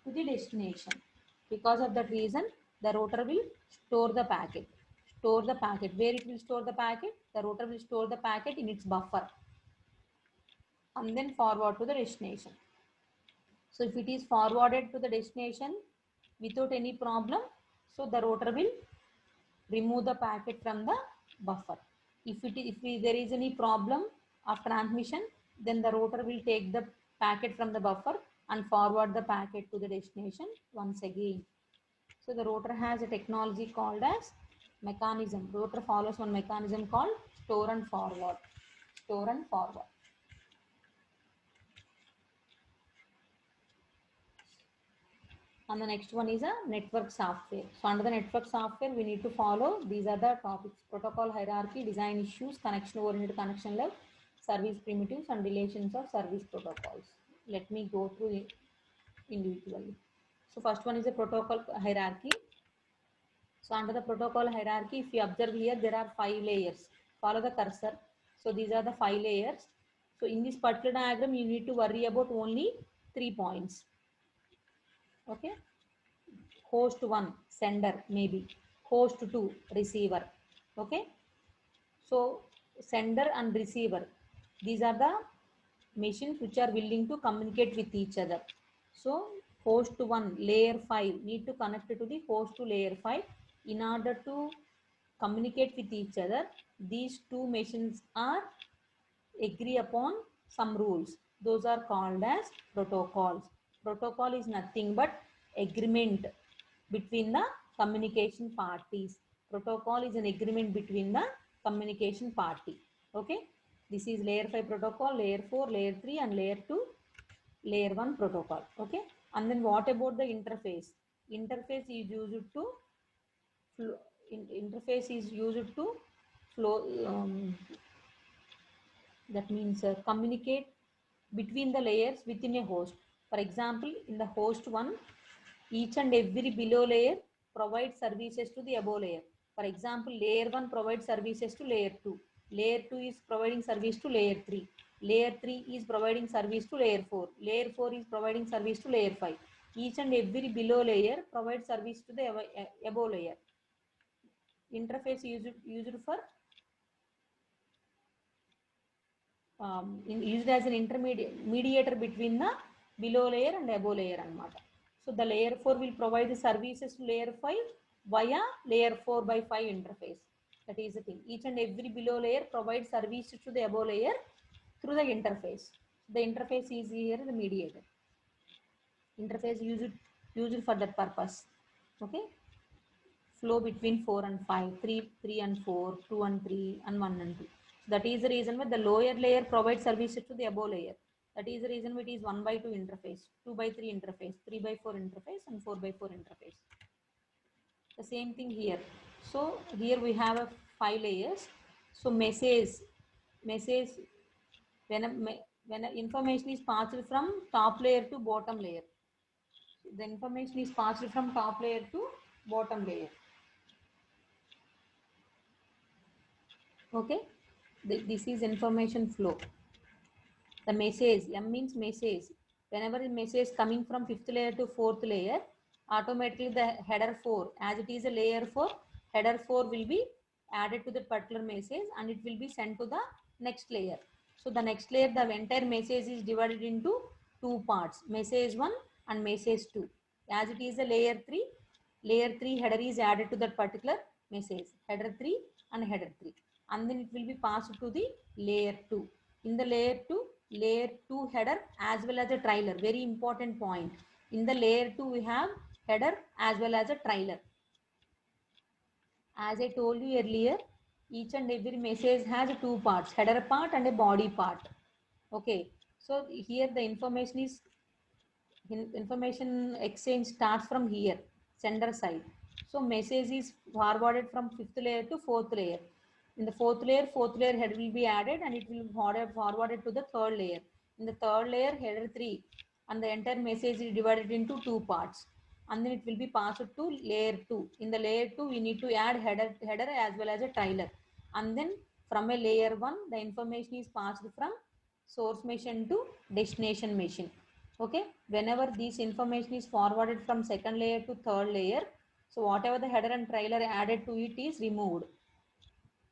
to the destination. Because of that reason, the router will store the packet. Store the packet. Where it will store the packet? The router will store the packet in its buffer and then forward to the destination. So if it is forwarded to the destination without any problem, so the router will remove the packet from the buffer. If there is any problem of transmission, then the router will take the packet from the buffer and forward the packet to the destination once again. So the router has a technology called as mechanism. Router follows one mechanism called store and forward. Store and forward. And the next one is a network software. So under the network software, we need to follow. These are the topics: protocol hierarchy, design issues, connection-oriented connection level, service primitives, and relations of service protocols. Let me go through it individually. So first one is a protocol hierarchy. So under the protocol hierarchy, if you observe here, there are 5 layers. Follow the cursor. So these are the 5 layers. So in this particular diagram, you need to worry about only 3 points. Okay. Host 1, sender, maybe. Host 2, receiver. Okay. So sender and receiver, these are the machines which are willing to communicate with each other. So host 1, layer 5, need to connect to the host to layer 5 in order to communicate with each other. These two machines are agree upon some rules. Those are called as protocols. Protocol is nothing but agreement between the communication parties. Protocol is an agreement between the communication party. Okay, this is layer 5 protocol, layer 4, layer 3 and layer 2, layer 1 protocol. Okay, and then what about the interface? Interface is used to flow, interface is used to flow, that means communicate between the layers within a host. For example, in the host 1, each and every below layer provides services to the above layer. For example, layer 1 provides services to layer 2. Layer 2 is providing service to layer 3. Layer 3 is providing service to layer 4. Layer 4 is providing service to layer 5. Each and every below layer provides service to the above layer. Interface used for used as an intermediate mediator between the below layer and above layer anamata. So the layer 4 will provide the services to layer 5 via layer 4 by 5 interface. That is the thing. Each and every below layer provides services to the above layer through the interface. The interface is here the mediator. Interface used for that purpose. Okay. Flow between 4 and 5, 3 and 4, 2 and 3, and 1 and 2. So that is the reason why the lower layer provides services to the above layer. That is the reason why it is 1 by 2 interface, 2 by 3 interface, 3 by 4 interface, and 4 by 4 interface. The same thing here. So here we have a 5 layers. So message when information is passed from top layer to bottom layer. The information is passed from top layer to bottom layer. Okay, this is information flow. The message, M means message. Whenever the message coming from 5th layer to 4th layer, automatically the header 4, as it is a layer 4, header 4 will be added to the particular message and it will be sent to the next layer. So the next layer, the entire message is divided into 2 parts, message 1 and message 2. As it is a layer 3 header is added to that particular message, header 3 and header 3, and then it will be passed to the layer 2. In the layer 2 header as well as a trailer. Very important point. In the layer 2 we have header as well as a trailer. As I told you earlier, each and every message has 2 parts, header part and a body part. Okay, so here the information exchange starts from here, sender side. So message is forwarded from 5th layer to 4th layer. In the 4th layer header will be added and it will be forwarded to the 3rd layer. In the 3rd layer, header 3, and the entire message is divided into 2 parts, and then it will be passed to layer 2. In the layer 2, we need to add header as well as a trailer, and then from a layer 1, the information is passed from source machine to destination machine. Okay, whenever this information is forwarded from 2nd layer to 3rd layer, so whatever the header and trailer added to it is removed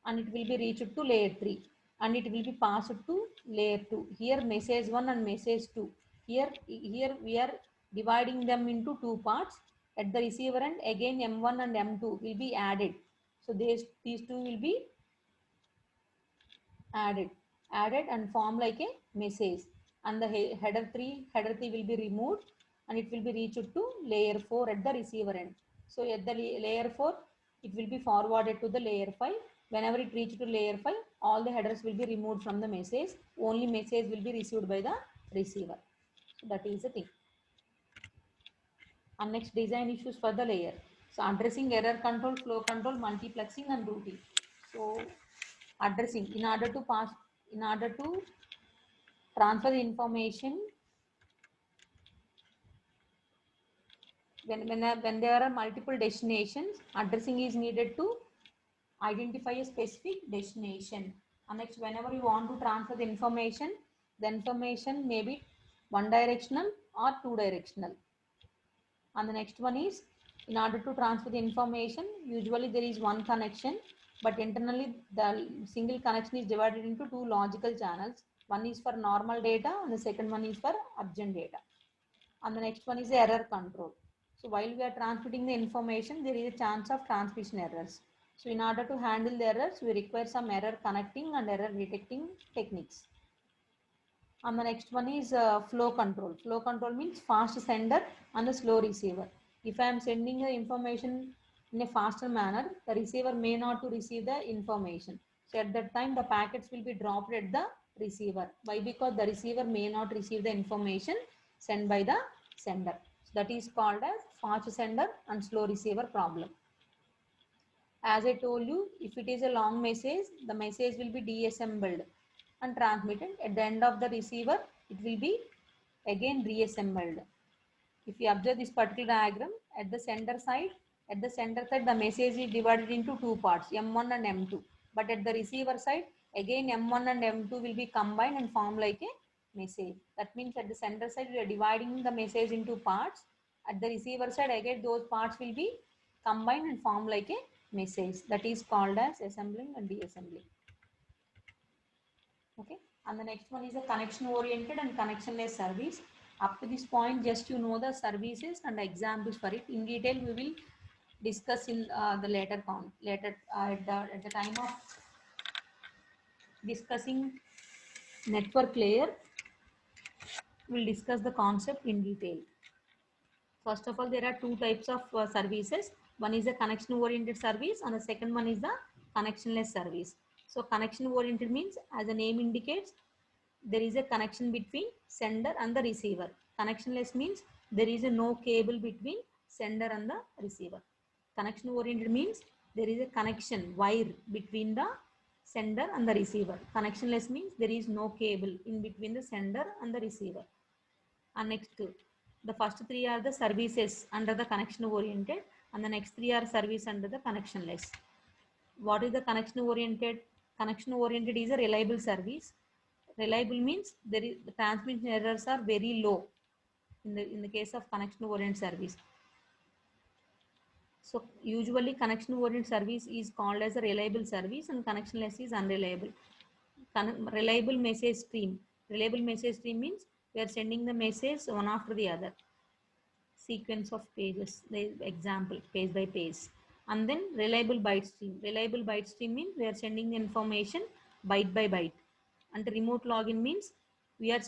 and it will be reached to layer 3 and it will be passed to layer 2. Here message 1 and message 2. Here we are dividing them into 2 parts. At the receiver end, again M1 and M2 will be added. So these two will be added and form like a message, and the header 3 will be removed and it will be reached to layer 4 at the receiver end. So at the layer 4 it will be forwarded to the layer 5. Whenever it reaches to layer 5, all the headers will be removed from the message, only message will be received by the receiver. So that is the thing. And next, design issues for the layer. So addressing, error control, flow control, multiplexing and routing. So addressing, in order to transfer the information, when there are multiple destinations, addressing is needed to identify a specific destination. And next, whenever you want to transfer the information may be one directional or two directional. And the next one is, in order to transfer the information, usually there is one connection, but internally the single connection is divided into 2 logical channels. One is for normal data and the second one is for urgent data. And the next one is the error control. So while we are transmitting the information, there is a chance of transmission errors. So in order to handle the errors, we require some error connecting and error detecting techniques. And the next one is flow control. Flow control means fast sender and the slow receiver. If I am sending the information in a faster manner, the receiver may not to receive the information. So at that time, the packets will be dropped at the receiver. Why? Because the receiver may not receive the information sent by the sender. So that is called as fast sender and slow receiver problem. As I told you, if it is a long message, the message will be deassembled and transmitted. At the end of the receiver, it will be again reassembled. If you observe this particular diagram, at the center side, the message is divided into two parts, M1 and M2. But at the receiver side, again M1 and M2 will be combined and form like a message. That means at the center side, we are dividing the message into parts. At the receiver side, again those parts will be combined and form like a message. That is called as assembling and deassembling. Okay, and the next one is a connection oriented and connectionless service. Up to this point, just you know the services and examples for it. In detail, we will discuss in the at the time of discussing network layer. We'll discuss the concept in detail. First of all, there are two types of services. One is a connection oriented service and the second one is the connectionless service. So connection oriented means, as the name indicates, there is a connection between sender and the receiver. Connectionless means there is a no cable between sender and the receiver. Connection oriented means there is a connection wire between the sender and the receiver. Connectionless means there is no cable in between the sender and the receiver. And next, the first three are the services under the connection oriented and the next three are service under the connectionless. What is the connection oriented? Connection oriented is a reliable service. Reliable means the transmission errors are very low in the case of connection oriented service. So usually connection oriented service is called as a reliable service and connectionless is unreliable. Reliable message stream. Reliable message stream means we are sending the message one after the other. Sequence of pages, the example, page by page. And then reliable byte stream. Reliable byte stream means we are sending the information byte by byte. And remote login means I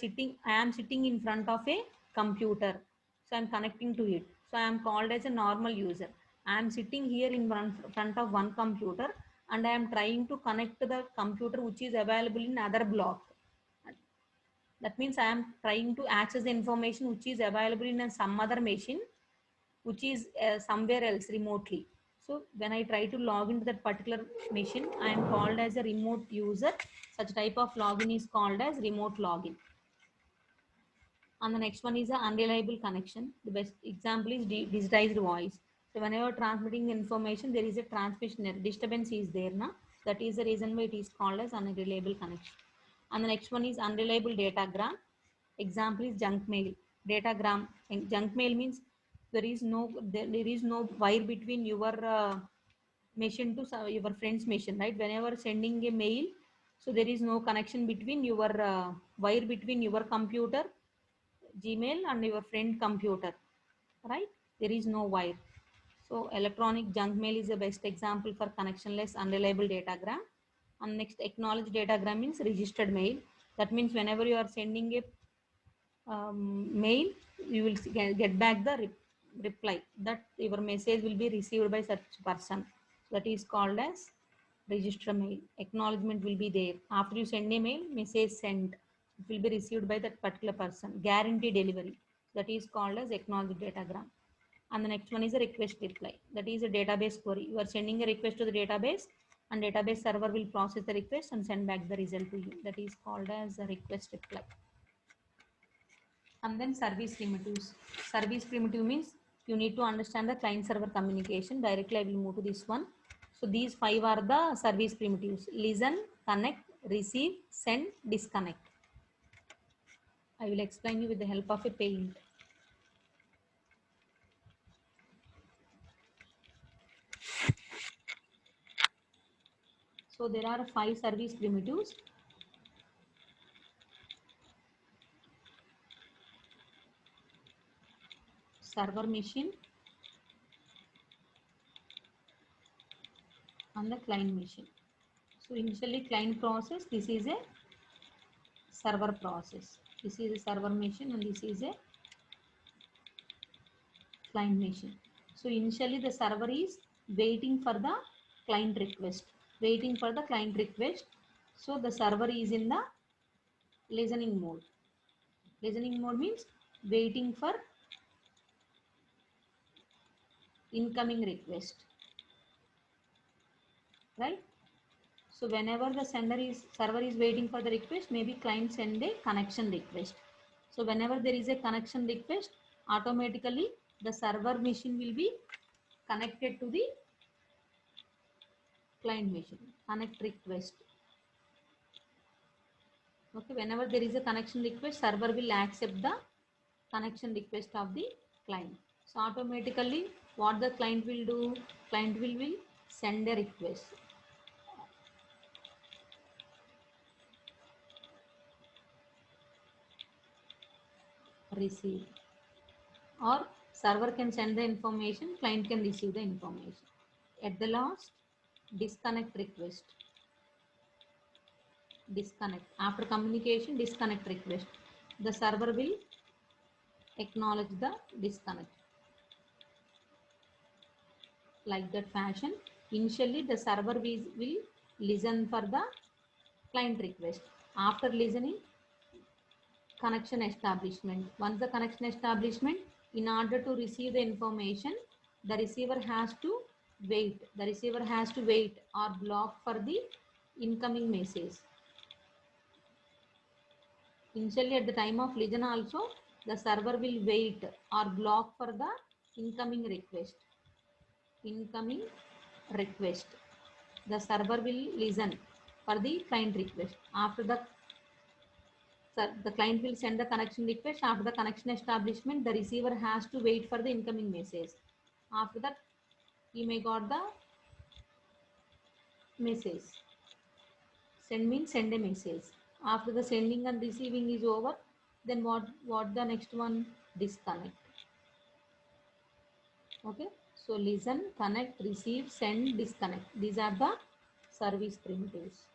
am sitting in front of a computer. So I am connecting to it. So I am called as a normal user. I am sitting here in front of one computer and I am trying to connect to the computer which is available in other block. That means I am trying to access the information which is available in some other machine, which is somewhere else remotely. So when I try to log into that particular machine, I am called as a remote user. Such type of login is called as remote login. And the next one is an unreliable connection. The best example is digitized voice. So whenever transmitting information, there is a transmission error. Disturbance is there now. That is the reason why it is called as unreliable connection. And the next one is unreliable datagram. Example is junk mail. Datagram. Junk mail means there is no wire between your machine to your friend's machine, right? Whenever sending a mail, so there is no connection between your wire between your computer Gmail and your friend computer, right? There is no wire. So electronic junk mail is the best example for connectionless unreliable datagram. And next, acknowledged datagram means registered mail. That means whenever you are sending a mail, you will get back the reply that your message will be received by such person. That is called as register mail. Acknowledgement will be there. After you send a mail, message sent. It will be received by that particular person. Guarantee delivery. That is called as acknowledged datagram. And the next one is a request reply. That is a database query. You are sending a request to the database and database server will process the request and send back the result to you. That is called as a request reply. And then service primitives. Service primitive means you need to understand the client server communication. Directly I will move to this one. So these five are the service primitives: listen, connect, receive, send, disconnect. I will explain you with the help of a paint. So there are five service primitives. Server machine and the client machine. So initially client process, this is a server process. This is a server machine and this is a client machine. So initially the server is waiting for the client request. Waiting for the client request. So the server is in the listening mode. Listening mode means waiting for incoming request. Right? So whenever the server is waiting for the request, maybe client send a connection request. So whenever there is a connection request, automatically the server machine will be connected to the client machine. Connect request. Okay, whenever there is a connection request, server will accept the connection request of the client. So automatically what the client will do, client will send a request. Receive. Or server can send the information, client can receive the information. At the last, disconnect request. Disconnect. After communication, disconnect request. The server will acknowledge the disconnect. Like that fashion, initially the server will listen for the client request. After listening, connection establishment. Once the connection establishment, in order to receive the information, the receiver has to wait. The receiver has to wait or block for the incoming message. Initially at the time of listen also, the server will wait or block for the incoming request. Incoming request. The server will listen for the client request. After the client will send the connection request. After the connection establishment, the receiver has to wait for the incoming message. After that, he may got the message. Send means send a message. After the sending and receiving is over, then what the next one? Disconnect. Okay. So listen, connect, receive, send, disconnect. These are the service primitives.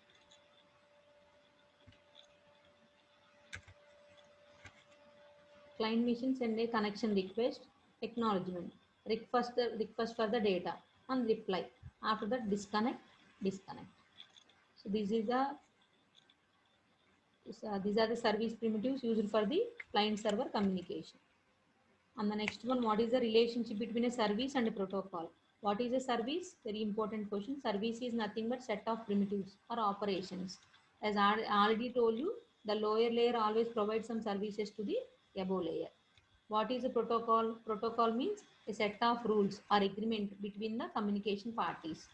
Client machine send a connection request, acknowledgement, request for the data and reply. After that, disconnect. So these are the service primitives used for the client server communication. And the next one, what is the relationship between a service and a protocol? What is a service? Very important question. Service is nothing but set of primitives or operations. As I already told you, the lower layer always provides some services to the above layer. What is a protocol? Protocol means a set of rules or agreement between the communication parties.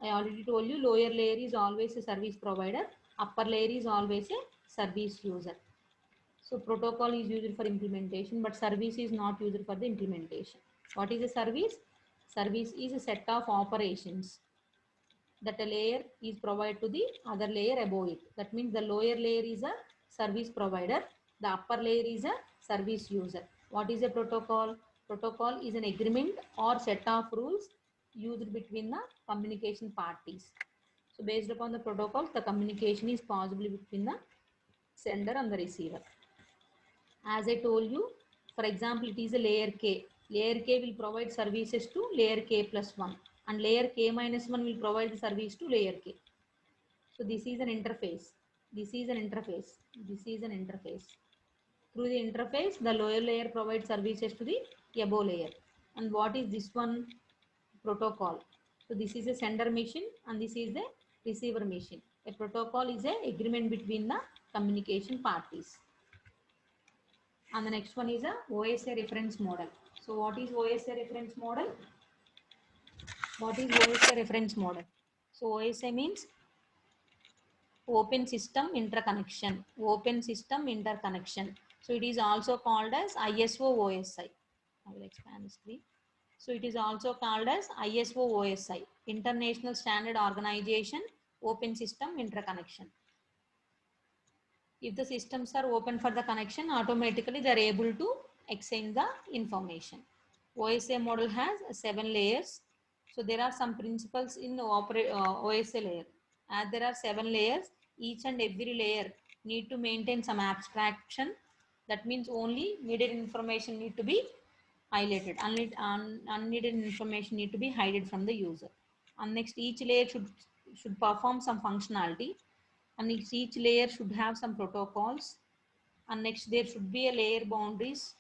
I already told you lower layer is always a service provider, upper layer is always a service user. So protocol is used for implementation, but service is not used for the implementation. What is a service? Service is a set of operations that a layer is provided to the other layer above it. That means the lower layer is a service provider, the upper layer is a service user. What is a protocol? Protocol is an agreement or set of rules used between the communication parties. So based upon the protocols, the communication is possible between the sender and the receiver. As I told you, for example, it is a layer K. Layer K will provide services to layer K plus 1 and layer K minus 1 will provide the service to layer K. So this is an interface. This is an interface. This is an interface. Through the interface, the lower layer provides services to the above layer. And what is this one? Protocol. So this is a sender machine and this is the receiver machine. A protocol is an agreement between the communication parties. And the next one is a OSA reference model. So what is OSA reference model? What is OSA reference model? So OSA means open system interconnection. Open system interconnection. So it is also called as ISO OSI. I will expand the screen. So it is also called as ISO OSI, International Standard Organization Open System Interconnection. If the systems are open for the connection, automatically they are able to exchange the information. OSA model has 7 layers. So there are some principles in the OSA layer. As there are 7 layers, each and every layer need to maintain some abstraction. That means only needed information need to be highlighted. Unneeded information need to be hidden from the user. And next, each layer should perform some functionality. And next, each layer should have some protocols. And next, there should be a layer boundaries.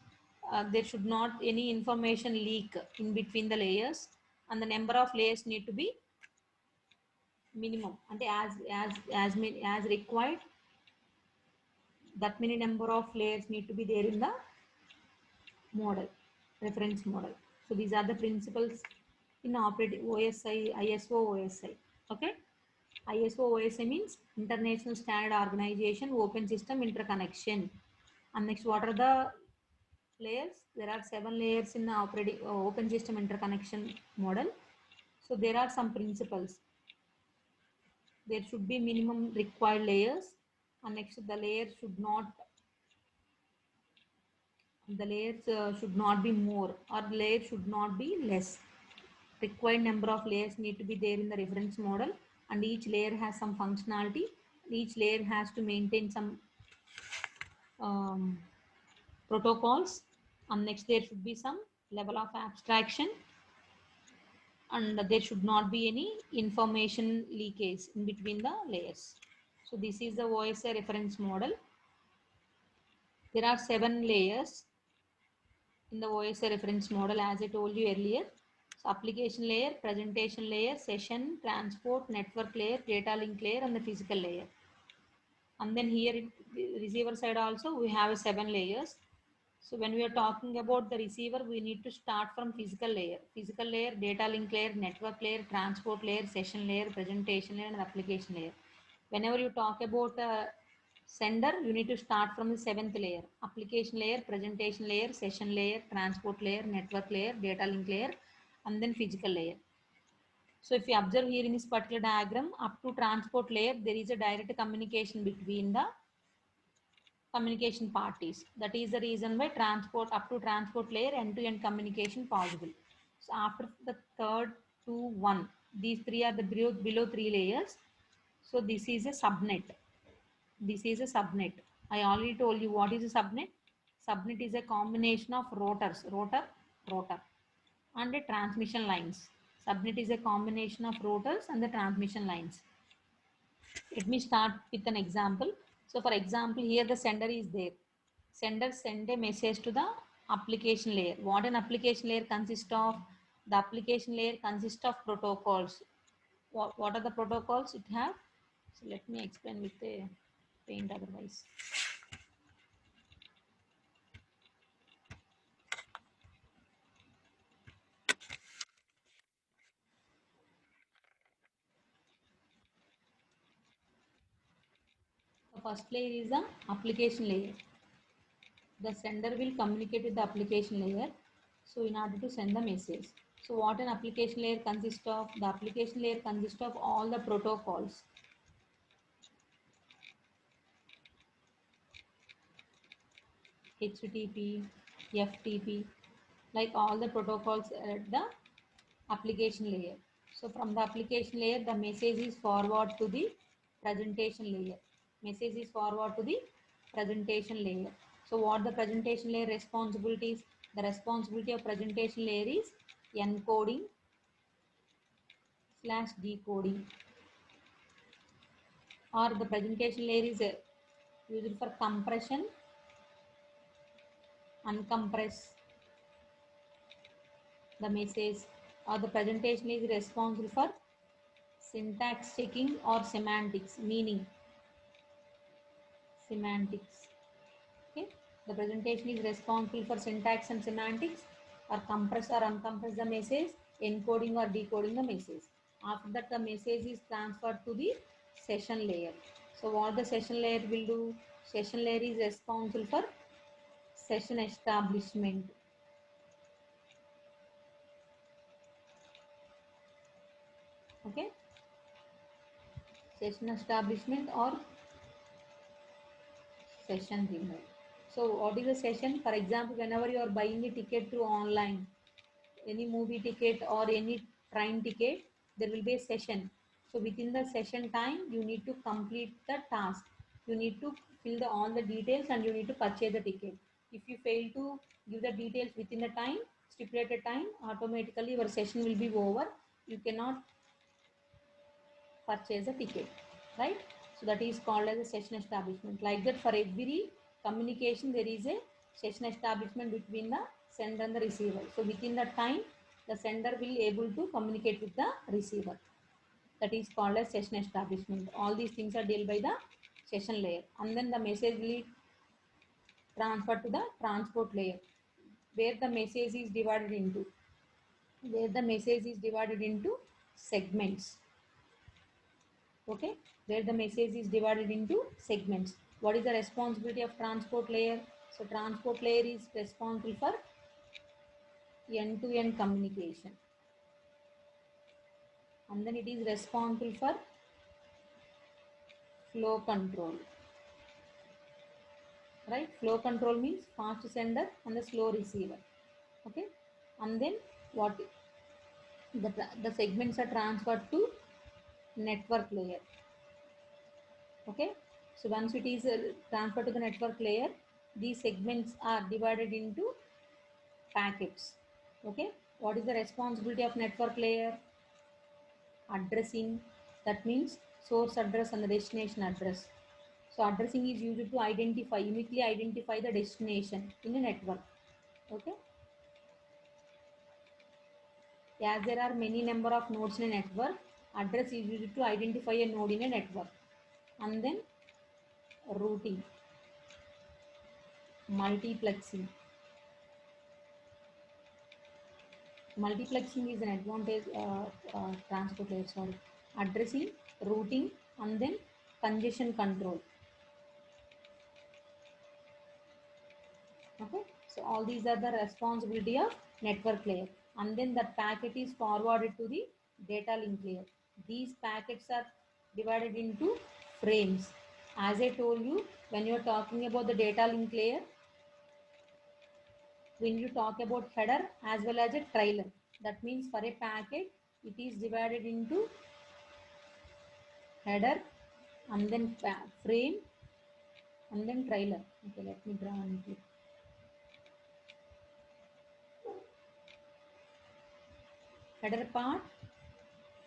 There should not any information leak in between the layers. And the number of layers need to be minimum, and as required, that many number of layers need to be there in the model, reference model. So these are the principles in operating OSI, ISO OSI. Okay, ISO OSI means International Standard Organization Open System Interconnection. And next, what are the layers? There are 7 layers in the operating open system interconnection model. So there are some principles. There should be minimum required layers, and next the layers should not be more, or the layer should not be less. Required number of layers need to be there in the reference model, and each layer has some functionality. Each layer has to maintain some um, protocols, and next there should be some level of abstraction, and there should not be any information leakage in between the layers. So this is the OSI reference model. There are 7 layers in the OSI reference model, as I told you earlier. So application layer, presentation layer, session, transport, network layer, data link layer, and the physical layer. And then here in the receiver side also we have 7 layers. So when we are talking about the receiver, we need to start from physical layer. Physical layer, data link layer, network layer, transport layer, session layer, presentation layer, and application layer. Whenever you talk about sender, you need to start from the 7th layer. Application layer, presentation layer, session layer, transport layer, network layer, data link layer, and then physical layer. So if you observe here in this particular diagram, up to transport layer, there is a direct communication between the communication parties. That is the reason why transport up to transport layer end-to-end communication possible. So after the third to one, these three are the below 3 layers. So this is a subnet. This is a subnet. I already told you what is a subnet. Subnet is a combination of rotor, and a transmission lines. Subnet is a combination of rotors and the transmission lines. Let me start with an example. So for example, here the sender is there. Sender send a message to the application layer. What an application layer consists of? The application layer consists of protocols. What are the protocols it have? So let me explain with the paint otherwise. The first layer is the application layer. The sender will communicate with the application layer. So in order to send the message. So what an application layer consists of? The application layer consists of all the protocols. HTTP, FTP, like all the protocols at the application layer. So from the application layer, the message is forward to the presentation layer. Message is forward to the presentation layer. So what the presentation layer responsibilities? The responsibility of presentation layer is encoding / decoding, or the presentation layer is used for compression, uncompress the message, or the presentation is responsible for syntax checking or semantics, meaning semantics. Okay, the presentation is responsible for syntax and semantics, or compress or uncompress the message, encoding or decoding the message. After that, the message is transferred to the session layer. So what the session layer will do? Session layer is responsible for session establishment. Okay, session establishment or session remote. So what is a session? For example, whenever you are buying a ticket through online, any movie ticket or any train ticket, there will be a session. So within the session time, you need to complete the task. You need to fill all the details and you need to purchase the ticket. If you fail to give the details within the time, stipulated time, automatically your session will be over. You cannot purchase a ticket, right? So that is called as a session establishment. Like that, for every communication there is a session establishment between the sender and the receiver. So within the time, the sender will able to communicate with the receiver. That is called as session establishment. All these things are dealt by the session layer, and then the message will transfer to the transport layer, where the message is divided into segments. Okay, where the message is divided into segments. What is the responsibility of transport layer? So transport layer is responsible for end-to-end communication, and then it is responsible for flow control, right? Flow control means fast sender and the slow receiver. Okay, and then what the segments are transferred to network layer. Okay, so once it is transferred to the network layer, these segments are divided into packets. Okay, what is the responsibility of network layer? Addressing, that means source address and the destination address. So addressing is used to uniquely identify the destination in a network. Okay, as there are many number of nodes in a network, address is used to identify a node in a network. And then routing, multiplexing. Multiplexing is an advantage transport layer, sorry. Addressing, routing, and then congestion control. Okay, so all these are the responsibility of network layer, and then that packet is forwarded to the data link layer. These packets are divided into frames. As I told you, when you are talking about the data link layer, when you talk about header as well as a trailer, that means for a packet it is divided into header and then frame and then trailer. Okay, let me draw on it. Header part,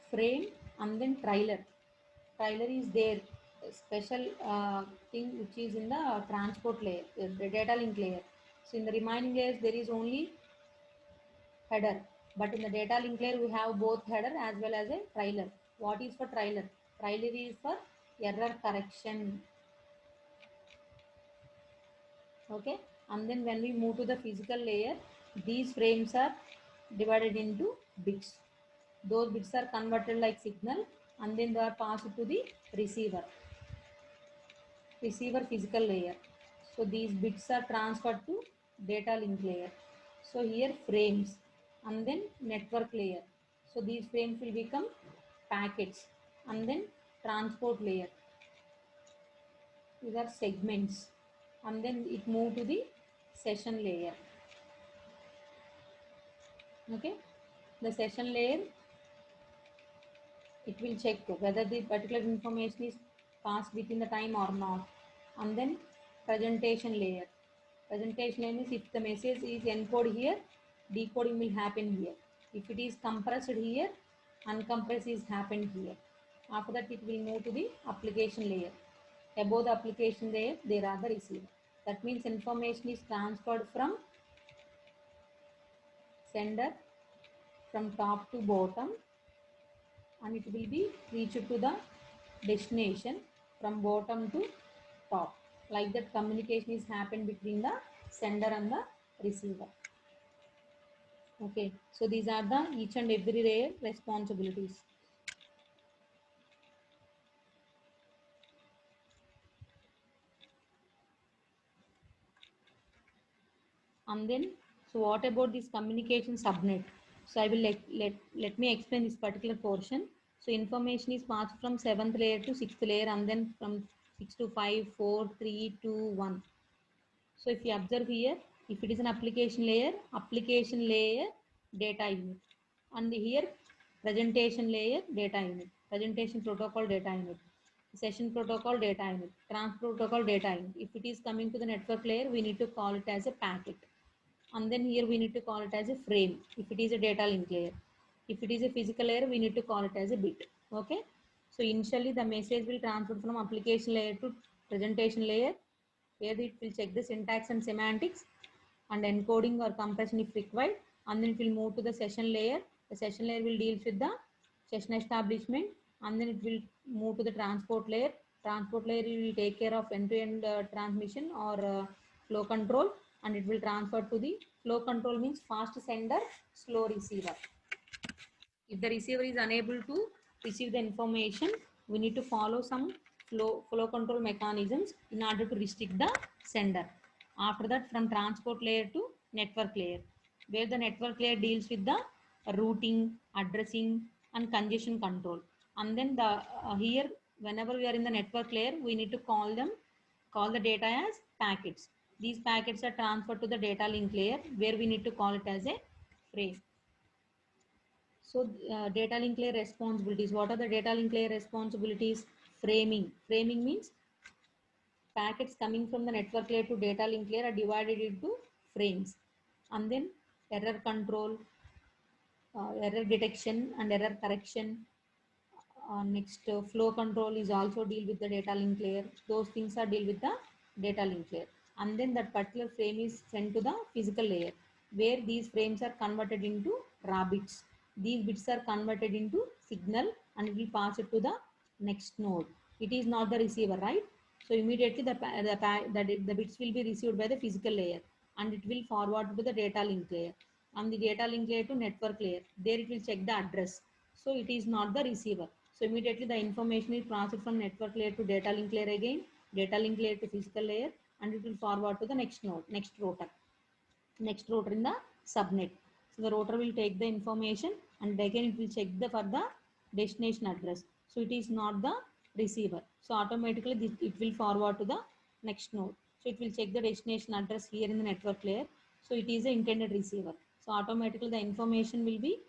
frame, and then trailer. Trailer is there, a special thing which is in the transport layer, the data link layer. So in the remaining layers there is only header, but in the data link layer we have both header as well as a trailer. What is for trailer? Trailer is for error correction. Okay, and then when we move to the physical layer, these frames are divided into bits. Those bits are converted like signal, and then they are passed to the receiver physical layer. So these bits are transferred to data link layer. So here frames and then network layer. So these frames will become packets, and then transport layer. These are segments, and then it move to the session layer. Okay, the session layer, it will check whether the particular information is passed within the time or not. And then presentation layer. Presentation layer means if the message is encoded here, decoding will happen here. If it is compressed here, uncompressed is happened here. After that it will move to the application layer. Above the application layer there are the receiver. That means information is transferred from sender from top to bottom, and it will be reached to the destination from bottom to top. Like that communication is happened between the sender and the receiver. Okay, so these are the each and every layer responsibilities. And then, so what about this communication subnet? So I will let me explain this particular portion. So information is passed from 7th layer to 6th layer, and then from 6 to 5, 4, 3, 2, 1. So if you observe here, if it is an application layer data unit, and here presentation layer data unit, presentation protocol data unit. Session protocol data unit, transport protocol data unit. If it is coming to the network layer, we need to call it as a packet. And then here we need to call it as a frame if it is a data link layer. If it is a physical layer, we need to call it as a bit. Okay. So initially the message will transfer from application layer to presentation layer, where it will check the syntax and semantics and encoding or compression if required, and then it will move to the session layer. The session layer will deal with the session establishment, and then it will move to the transport layer. Transport layer will take care of end-to-end transmission or flow control, and it will transfer to the flow control means fast sender, slow receiver. If the receiver is unable to receive the information, we need to follow some flow control mechanisms in order to restrict the sender. After that, from transport layer to network layer, where the network layer deals with the routing, addressing, and congestion control. And then here, whenever we are in the network layer, we need to call the data as packets. These packets are transferred to the data link layer, where we need to call it as a frame. So data link layer responsibilities. What are the data link layer responsibilities? Framing. Framing means packets coming from the network layer to data link layer are divided into frames. And then error control, error detection and error correction. Next, flow control is also deal with the data link layer. Those things are deal with the data link layer. And then that particular frame is sent to the physical layer, where these frames are converted into raw bits. These bits are converted into signal and it will pass it to the next node. It is not the receiver, right? So immediately the bits will be received by the physical layer, and it will forward to the data link layer, and the data link layer to network layer. There it will check the address. So it is not the receiver. So immediately the information is transferred from network layer to data link layer again, data link layer to physical layer, and it will forward to the next node, next router in the subnet. So the router will take the information and again it will check for the destination address. So it is not the receiver. So automatically it will forward to the next node. So it will check the destination address here in the network layer. So it is the intended receiver. So automatically the information will be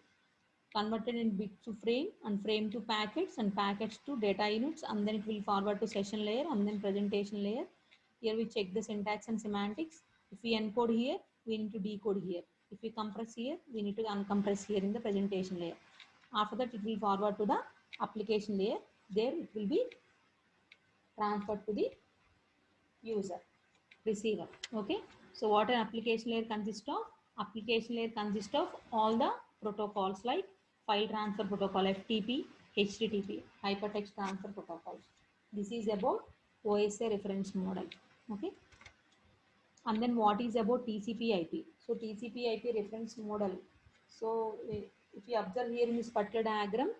converted in bit to frame and frame to packets and packets to data units, and then it will forward to session layer and then presentation layer. Here we check the syntax and semantics. If we encode here, we need to decode here. If we compress here, we need to uncompress here in the presentation layer. After that, it will forward to the application layer. There it will be transferred to the user, receiver. Okay. So what an application layer consists of? Application layer consists of all the protocols like file transfer protocol, FTP, HTTP, hypertext transfer protocols. This is about OSI reference model. Okay. And then what is about TCP/IP? So TCP/IP reference model. So if you observe here in this particular diagram,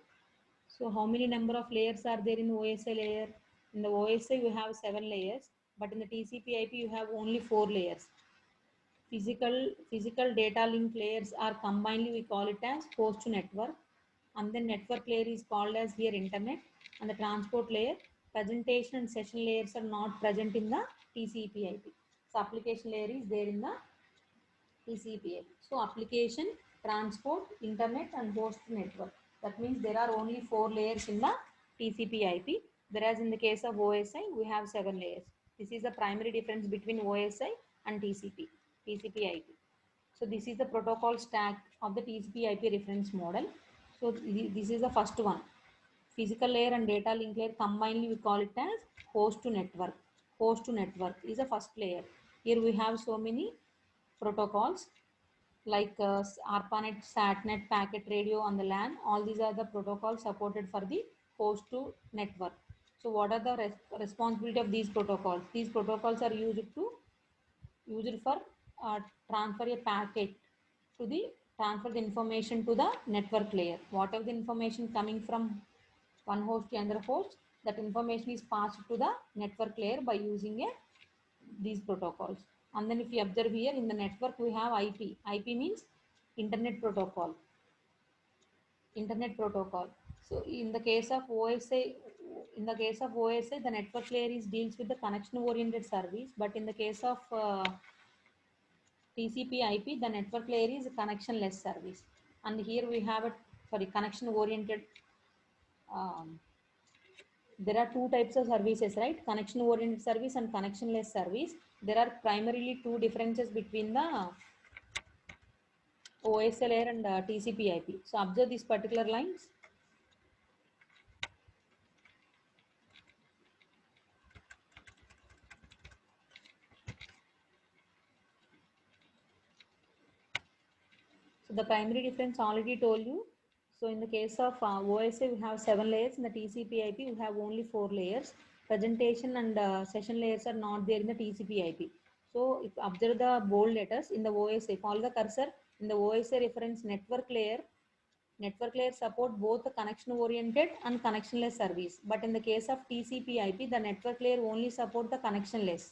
so how many number of layers are there in OSI layer? In the OSI you have 7 layers, but in the TCP/IP you have only 4 layers. Physical data link layers are combinedly we call it as host to network, and then network layer is called as here internet, and the transport layer, presentation and session layers are not present in the TCP/IP. So application layer is there in the TCP/IP. So application, transport, internet and host network. That means there are only 4 layers in the TCP/IP, whereas in the case of OSI we have 7 layers. This is the primary difference between OSI and TCP/IP. So this is the protocol stack of the TCP/IP reference model. So this is the first one. Physical layer and data link layer combinedly we call it as host to network. Host to network is the first layer. Here we have so many protocols like ARPANET, SATNET, packet radio on the LAN. All these are the protocols supported for the host to network. So what are the responsibility of these protocols? These protocols are used for transfer a packet to the transfer the information to the network layer. Whatever the information coming from one host to another host, that information is passed to the network layer by using these protocols. And then if you observe here in the network we have IP. IP means internet protocol. Internet protocol. So in the case of OSI, the network layer is deals with the connection oriented service, but in the case of TCP/IP, the network layer is a connectionless service. And here we have a connection oriented um, There are two types of services, right? Connection oriented service and connectionless service. There are primarily two differences between the OSI layer and TCP IP. So observe these particular lines. So the primary difference already told you. So in the case of OSI, we have 7 layers. In the TCP IP, we have only 4 layers. Presentation and session layers are not there in the TCP IP. So if observe the bold letters in the OSI, follow the cursor in the OSI reference network layer. Network layer support both the connection oriented and connectionless service. But in the case of TCP IP, the network layer only support the connectionless.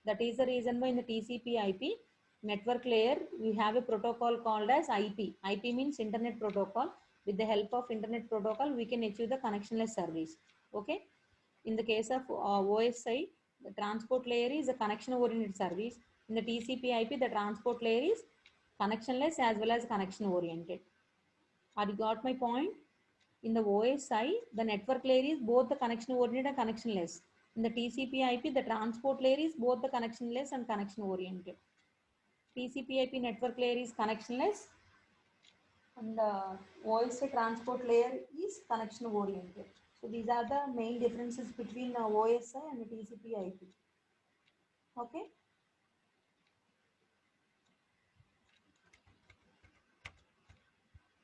That is the reason why in the TCP IP network layer, we have a protocol called as IP. IP means Internet Protocol. With the help of Internet Protocol, we can achieve the connectionless service. Okay. In the case of OSI, the transport layer is a connection-oriented service. In the TCP IP, the transport layer is connectionless as well as connection-oriented. Have you got my point? In the OSI, the network layer is both the connection-oriented and connectionless. In the TCP IP, the transport layer is both the connectionless and connection-oriented. TCP IP network layer is connectionless and OSI transport layer is connection oriented. So these are the main differences between OSI and TCP IP. Okay.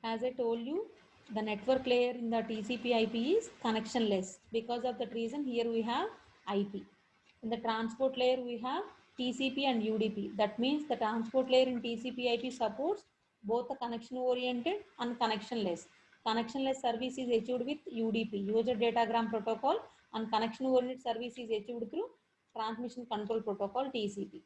As I told you, the network layer in the TCP IP is connectionless. Because of that reason, here we have IP. In the transport layer, we have TCP and UDP. That means the transport layer in TCP IP supports both the connection oriented and connectionless. Connectionless service is achieved with UDP, user datagram protocol, and connection oriented service is achieved through transmission control protocol TCP.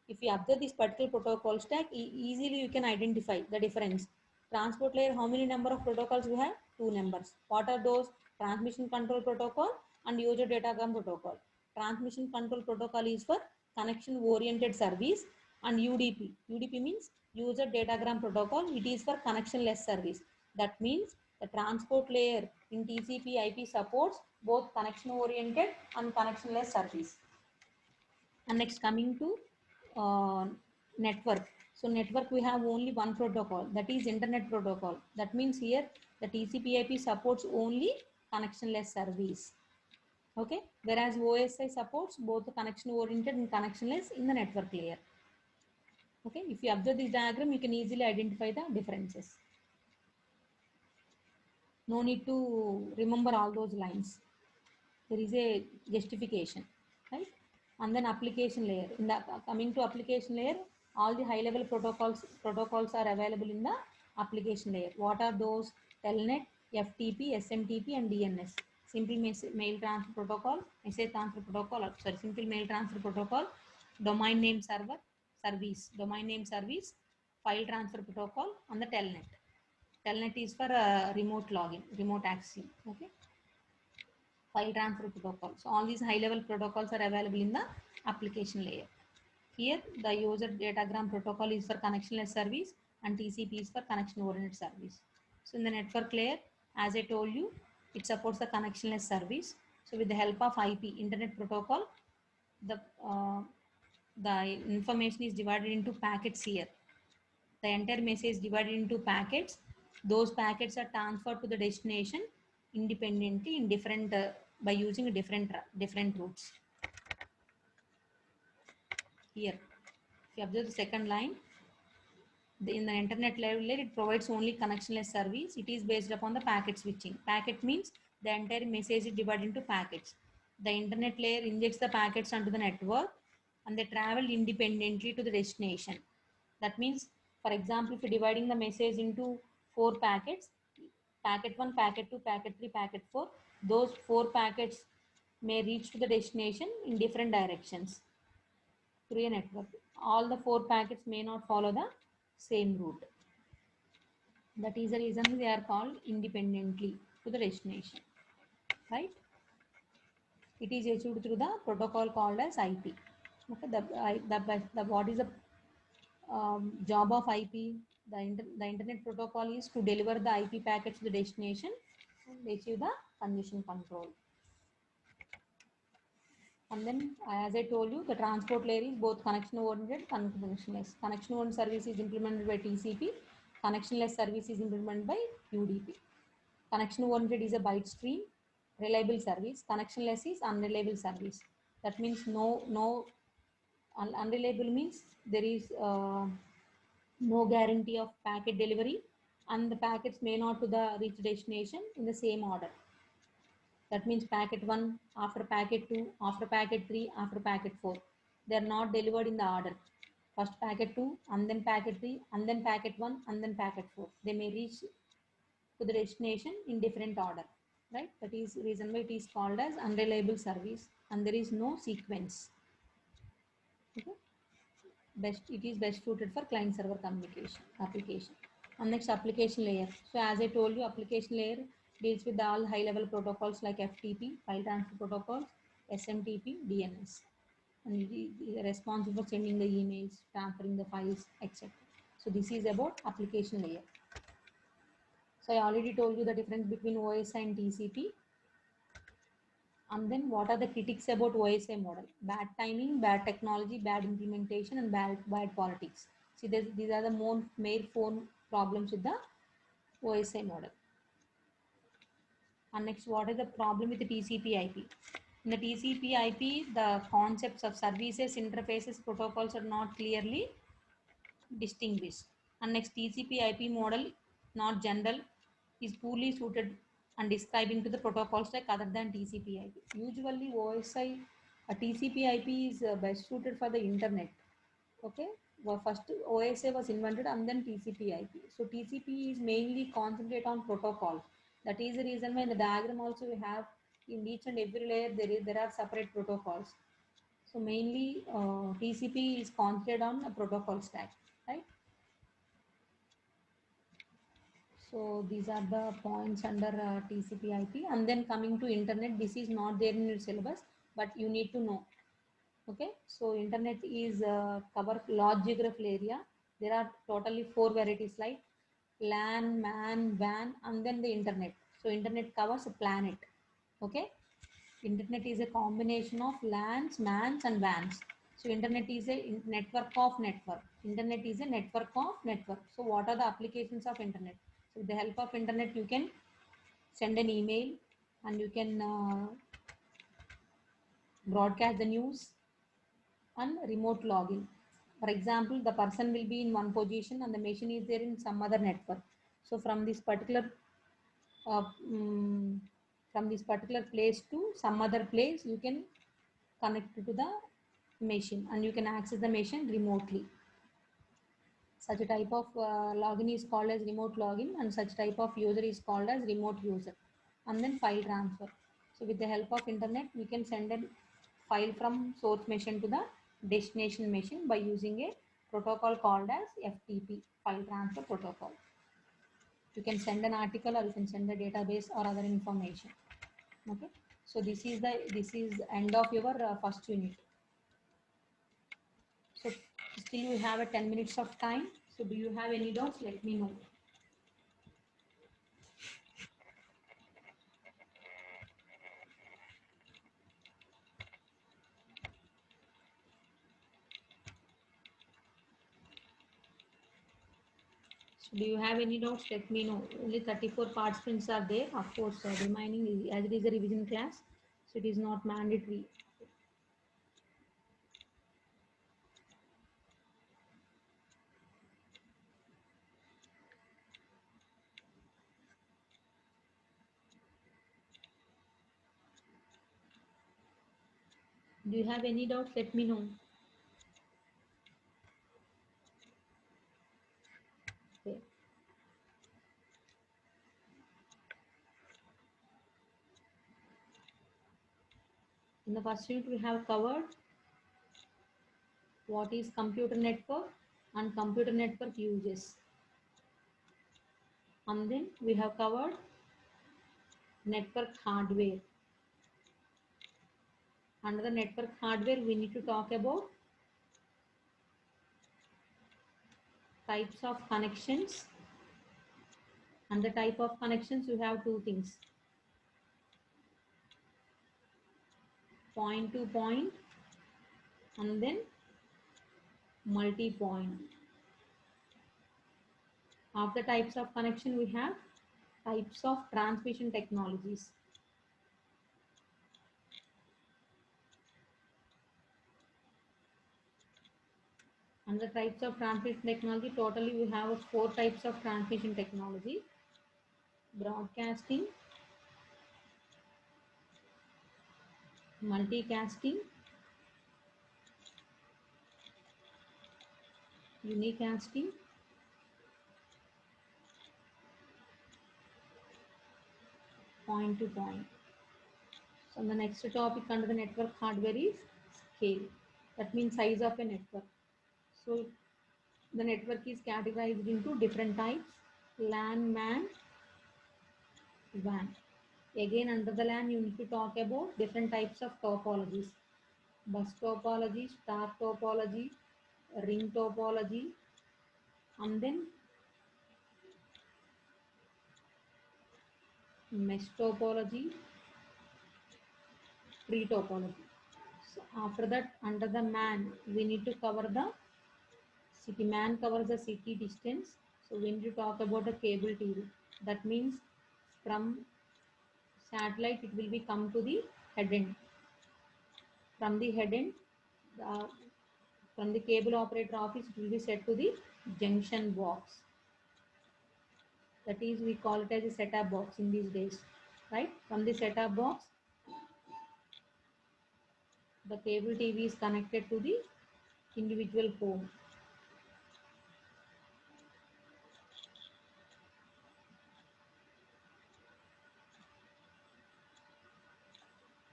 If you observe this particular protocol stack, easily you can identify the difference. Transport layer, how many number of protocols we have? 2 numbers. What are those? Transmission control protocol and user datagram protocol. Transmission control protocol is for connection oriented service, and UDP. UDP means user datagram protocol. It is for connectionless service. That means the transport layer in TCP IP supports both connection oriented and connectionless service. And next, coming to network. So network, we have only one protocol, that is internet protocol. That means here the TCP IP supports only connectionless service. Okay, whereas OSI supports both the connection oriented and connectionless in the network layer. Okay, if you observe this diagram, you can easily identify the differences. No need to remember all those lines. There is a justification, right? And then application layer. In the coming to application layer, all the high level protocols are available in the application layer. What are those? Telnet, FTP, SMTP, and DNS. Simple mail transfer protocol, message transfer protocol, simple mail transfer protocol, domain name server service, domain name service, file transfer protocol, and the telnet. Telnet is for remote login, remote access. Okay. File transfer protocol. So all these high level protocols are available in the application layer. Here the user datagram protocol is for connectionless service and TCP is for connection oriented service. So in the network layer, as I told you, it supports the connectionless service. So with the help of IP, internet protocol, the information is divided into packets here. The entire message is divided into packets. Those packets are transferred to the destination independently in different by using different routes. Here, if you observe the second line, in the internet level, it provides only connectionless service. It is based upon the packet switching. Packet means the entire message is divided into packets. The internet layer injects the packets onto the network and they travel independently to the destination. That means, for example, if you're dividing the message into 4 packets, packet 1, packet 2, packet 3, packet 4, those 4 packets may reach to the destination in different directions through a network. All the 4 packets may not follow the same route. That is the reason they are called independently to the destination, right? It is achieved through the protocol called as IP. Okay, what is the job of IP? The internet protocol is to deliver the IP packets to the destination and achieve the congestion control. And then, as I told you, the transport layer is both connection oriented and connectionless. Connection oriented service is implemented by TCP. Connectionless service is implemented by UDP. Connection oriented is a byte stream, reliable service. Connectionless is unreliable service. That means unreliable means there is no guarantee of packet delivery, and the packets may not to the reach destination in the same order. That means packet 1 after packet 2 after packet 3 after packet 4. They are not delivered in the order. First packet 2 and then packet 3 and then packet 1 and then packet 4. They may reach to the destination in different order. Right? That is reason why it is called as unreliable service, and there is no sequence. Okay? It is best suited for client server communication application. And next, application layer. So as I told you, application layer deals with all high level protocols like FTP, file transfer protocols, SMTP, DNS, and it is responsible for sending the emails, transferring the files, etc. So this is about application layer. So I already told you the difference between OSI and TCP. And then what are the critics about OSI model? Bad timing, bad technology, bad implementation, and bad politics. See, these are the main four problems with the OSI model. And next, what is the problem with the TCP IP? In the TCP IP, the concepts of services, interfaces, protocols are not clearly distinguished. And next, TCP IP model, not general, is poorly suited and describing to the protocol stack other than TCP IP. Usually OSI, TCP IP is best suited for the internet. Okay, well, first OSI was invented and then TCP IP. So TCP is mainly concentrate on protocol. That is the reason why in the diagram also we have in each and every layer there are separate protocols. So mainly TCP is concentrated on a protocol stack, right? So these are the points under TCP IP. And then coming to internet, this is not there in your syllabus, but you need to know. Okay, so internet is cover large geographical area. There are totally four varieties like LAN, MAN, WAN, and then the internet. So internet covers a planet. Okay, internet is a combination of LANs, MANs, and WANs. So internet is a network of network. Internet is a network of network. So what are the applications of internet? So with the help of internet, you can send an email and you can broadcast the news and remote login. For example, the person will be in one position and the machine is there in some other network. So uh, mm, from this particular place to some other place, you can connect to the machine and you can access the machine remotely. Such a type of login is called as remote login, and such type of user is called as remote user. And then file transfer. So with the help of internet, we can send a file from source machine to the destination machine by using a protocol called as FTP, file transfer protocol. You can send an article or you can send a database or other information. Okay. So this is end of your first unit. So still we have a 10 minutes of time. So do you have any doubts? Let me know. So do you have any doubts? Let me know. Only 34 participants are there. Of course, remaining as it is a revision class, so it is not mandatory. Do you have any doubts? Let me know. Okay. In the first unit, we have covered what is computer network and computer network uses. And then we have covered network hardware. Under the network hardware, we need to talk about types of connections. And the type of connections, you have two things. point to point, and then multi-point. Of the types of connection, we have types of transmission technologies. And the types of transmission technology, totally we have 4 types of transmission technology: broadcasting, multicasting, unicasting, point to point. So the next topic under the network hardware is scale. That means size of a network. So the network is categorized into different types: LAN, MAN, WAN. Again, under the LAN, you need to talk about different types of topologies: bus topology, star topology, ring topology, and then mesh topology, tree topology. So after that, under the MAN, we need to cover the city. MAN covers the city distance. So we need to talk about the cable TV. That means from satellite, it will be come to the head end. From the head end, the, from the cable operator office, it will be set to the junction box. That is, we call it as a set-top box in these days, right? From the set-top box, the cable TV is connected to the individual home.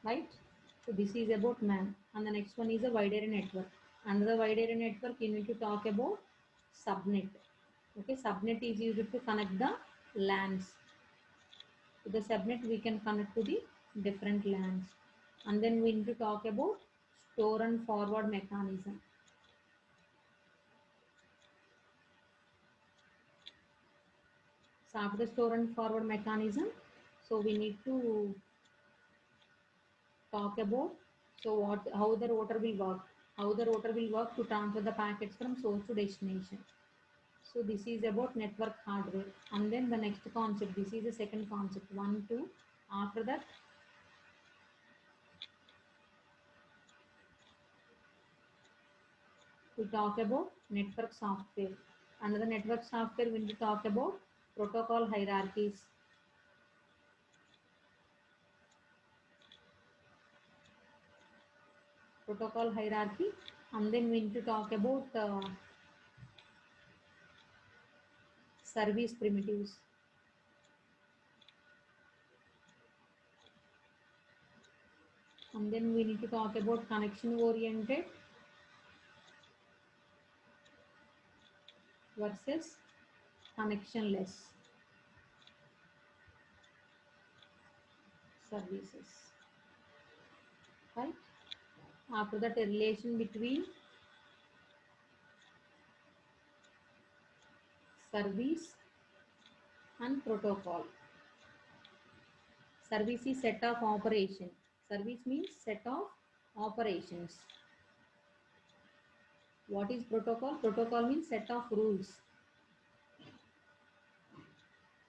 Right? So this is about MAN. And the next one is a wide area network. Under the wide area network, you need to talk about subnet. Okay, subnet is used to connect the LANs. To the subnet, we can connect to the different LANs. And then we need to talk about store and forward mechanism. So after the store and forward mechanism, so we need to talk about how the router will work. How the router will work to transfer the packets from source to destination. So this is about network hardware. And then the next concept, this is the second concept, 1, 2. After that, we talk about network software. Under the network software, we will talk about protocol hierarchies. Protocol hierarchy. And then we need to talk about service primitives. And then we need to talk about connection oriented versus connectionless services. Right? After that, a relation between service and protocol. Service is set of operation. Service means set of operations. What is protocol? Protocol means set of rules.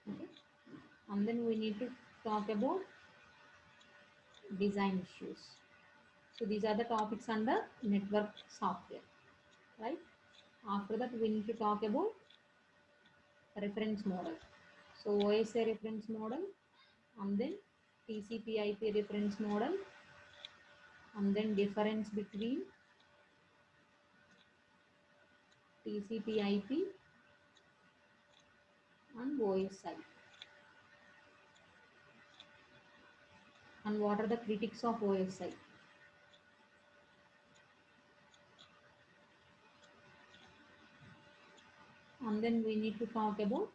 Okay. And then we need to talk about design issues. So these are the topics under network software, right? After that, we need to talk about reference model. So OSI reference model, and then TCP/IP reference model, and then difference between TCP/IP and OSI, and what are the critics of OSI. And then we need to talk about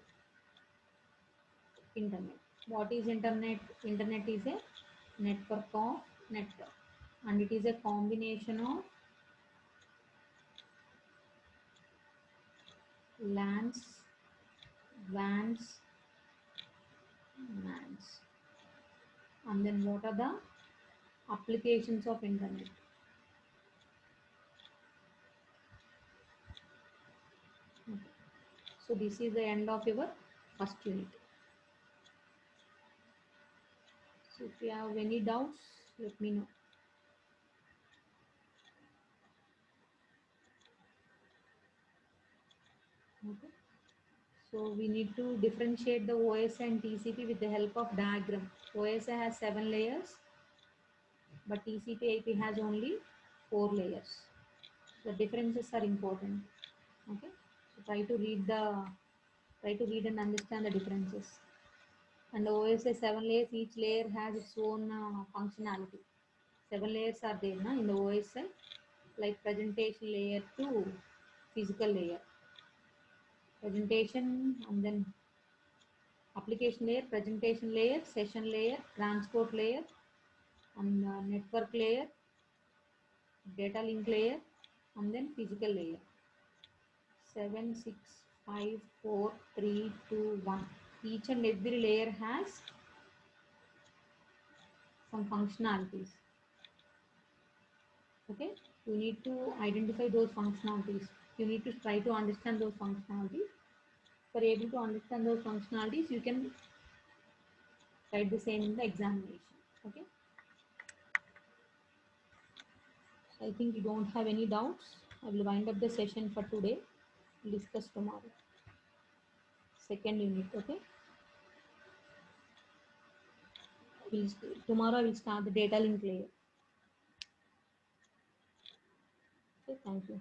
internet. What is internet? Internet is a network of network, and it is a combination of LANs, WANs, MANs. And then what are the Applications of internet. Okay. So this is the end of your first unit. So if you have any doubts, let me know. Okay. So we need to differentiate the OSI and TCP with the help of diagram. OSI has 7 layers, but TCP IP has only 4 layers. The differences are important. Okay. So try to read and understand the differences. And the OSI 7 layers, each layer has its own functionality. 7 layers are there na, in the OSI, like presentation layer to physical layer. Presentation and then application layer, presentation layer, session layer, transport layer, and network layer, data link layer, and then physical layer. 7, 6, 5, 4, 3, 2, 1. Each and every layer has some functionalities. Okay, you need to identify those functionalities. You need to try to understand those functionalities. For able to understand those functionalities, you can write the same in the examination. Okay, I think you don't have any doubts. I will wind up the session for today. We'll discuss tomorrow. Second unit. Okay, tomorrow I will start the data link layer. Okay, thank you.